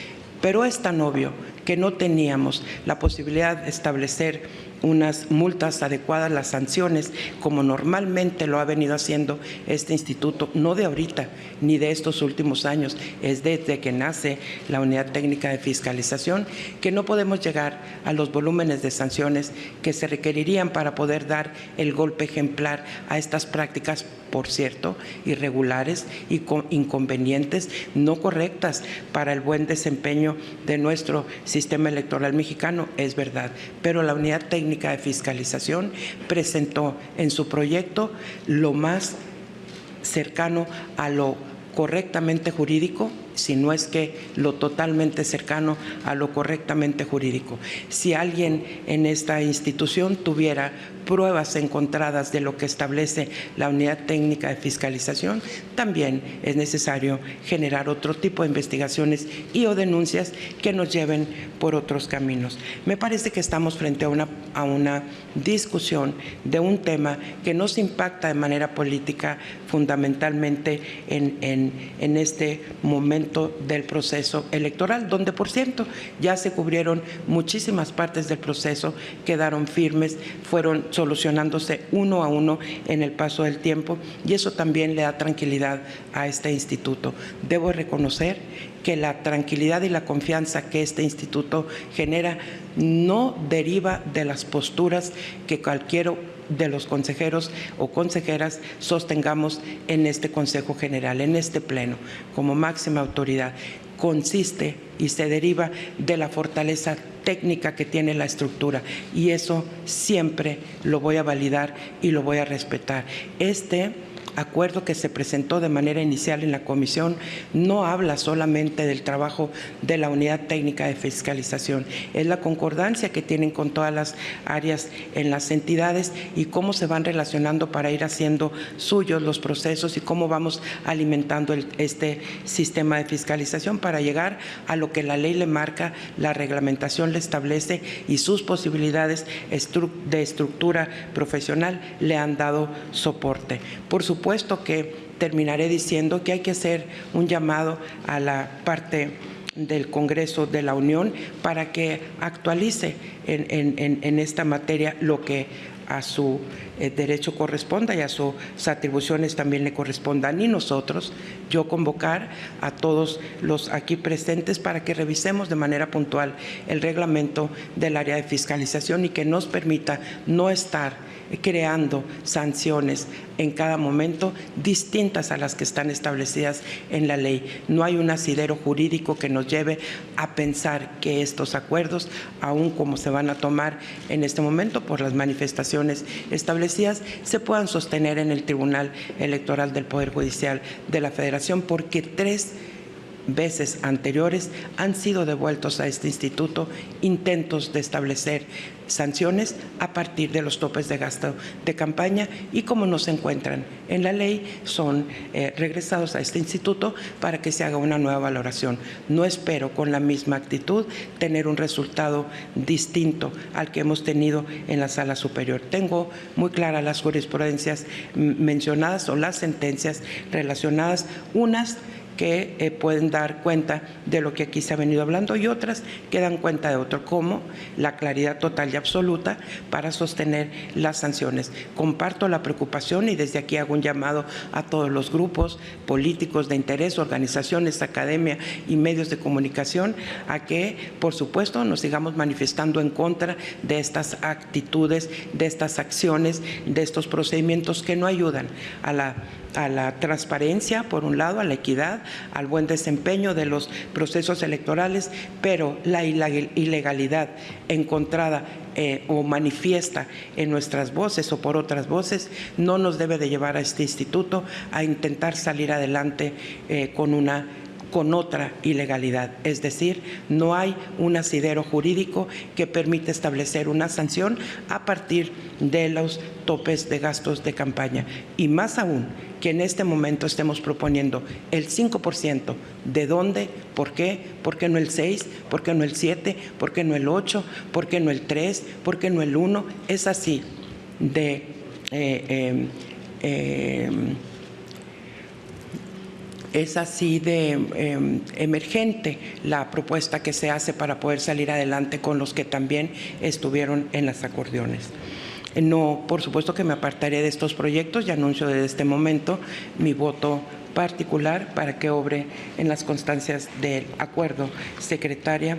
S2: Pero es tan obvio que no teníamos la posibilidad de establecer unas multas adecuadas, las sanciones, como normalmente lo ha venido haciendo este instituto, no de ahorita ni de estos últimos años, es desde que nace la Unidad Técnica de Fiscalización, que no podemos llegar a los volúmenes de sanciones que se requerirían para poder dar el golpe ejemplar a estas prácticas, por cierto, irregulares y inconvenientes, no correctas para el buen desempeño de nuestro sistema electoral mexicano, es verdad, pero la Unidad Técnica de Fiscalización presentó en su proyecto lo más cercano a lo correctamente jurídico, si no es que lo totalmente cercano a lo correctamente jurídico. Si alguien en esta institución tuviera pruebas encontradas de lo que establece la Unidad Técnica de Fiscalización, también es necesario generar otro tipo de investigaciones y o denuncias que nos lleven por otros caminos. Me parece que estamos frente a una discusión de un tema que nos impacta de manera política fundamentalmente en este momento del proceso electoral, donde por cierto ya se cubrieron muchísimas partes del proceso, quedaron firmes, fueron solucionándose uno a uno en el paso del tiempo, y eso también le da tranquilidad a este instituto. Debo reconocer que la tranquilidad y la confianza que este instituto genera no deriva de las posturas que cualquiera de los consejeros o consejeras sostengamos en este Consejo General, en este Pleno, como máxima autoridad. Consiste y se deriva de la fortaleza técnica que tiene la estructura, y eso siempre lo voy a validar y lo voy a respetar. Este acuerdo que se presentó de manera inicial en la comisión no habla solamente del trabajo de la Unidad Técnica de Fiscalización, es la concordancia que tienen con todas las áreas en las entidades y cómo se van relacionando para ir haciendo suyos los procesos y cómo vamos alimentando este sistema de fiscalización para llegar a lo que la ley le marca, la reglamentación le establece y sus posibilidades de estructura profesional le han dado soporte. Por supuesto que terminaré diciendo que hay que hacer un llamado a la parte del Congreso de la Unión para que actualice en esta materia lo que a su derecho corresponda y a sus atribuciones también le correspondan, y nosotros, yo convocar a todos los aquí presentes para que revisemos de manera puntual el reglamento del área de fiscalización y que nos permita no estar creando sanciones en cada momento distintas a las que están establecidas en la ley. No hay un asidero jurídico que nos lleve a pensar que estos acuerdos, aun como se van a tomar en este momento por las manifestaciones establecidas, se puedan sostener en el Tribunal Electoral del Poder Judicial de la Federación, porque 3 veces anteriores han sido devueltos a este instituto intentos de establecer sanciones a partir de los topes de gasto de campaña, y como no se encuentran en la ley, son regresados a este instituto para que se haga una nueva valoración. No espero con la misma actitud tener un resultado distinto al que hemos tenido en la Sala Superior. Tengo muy claras las jurisprudencias mencionadas o las sentencias relacionadas, unas que pueden dar cuenta de lo que aquí se ha venido hablando y otras que dan cuenta de otro, como la claridad total y absoluta para sostener las sanciones. Comparto la preocupación y desde aquí hago un llamado a todos los grupos políticos de interés, organizaciones, academia y medios de comunicación a que, por supuesto, nos sigamos manifestando en contra de estas actitudes, de estas acciones, de estos procedimientos que no ayudan a la transparencia, por un lado, a la equidad, al buen desempeño de los procesos electorales, pero la ilegalidad encontrada o manifiesta en nuestras voces o por otras voces no nos debe de llevar a este instituto a intentar salir adelante con otra ilegalidad. Es decir, no hay un asidero jurídico que permita establecer una sanción a partir de los topes de gastos de campaña. Y más aún, que en este momento estemos proponiendo el 5%. ¿De dónde? ¿Por qué? ¿Por qué no el 6? ¿Por qué no el 7? ¿Por qué no el 8? ¿Por qué no el 3? ¿Por qué no el 1? Es así de emergente la propuesta que se hace para poder salir adelante con los que también estuvieron en las acordeones. No, por supuesto que me apartaré de estos proyectos y anuncio desde este momento mi voto particular para que obre en las constancias del acuerdo, secretaria.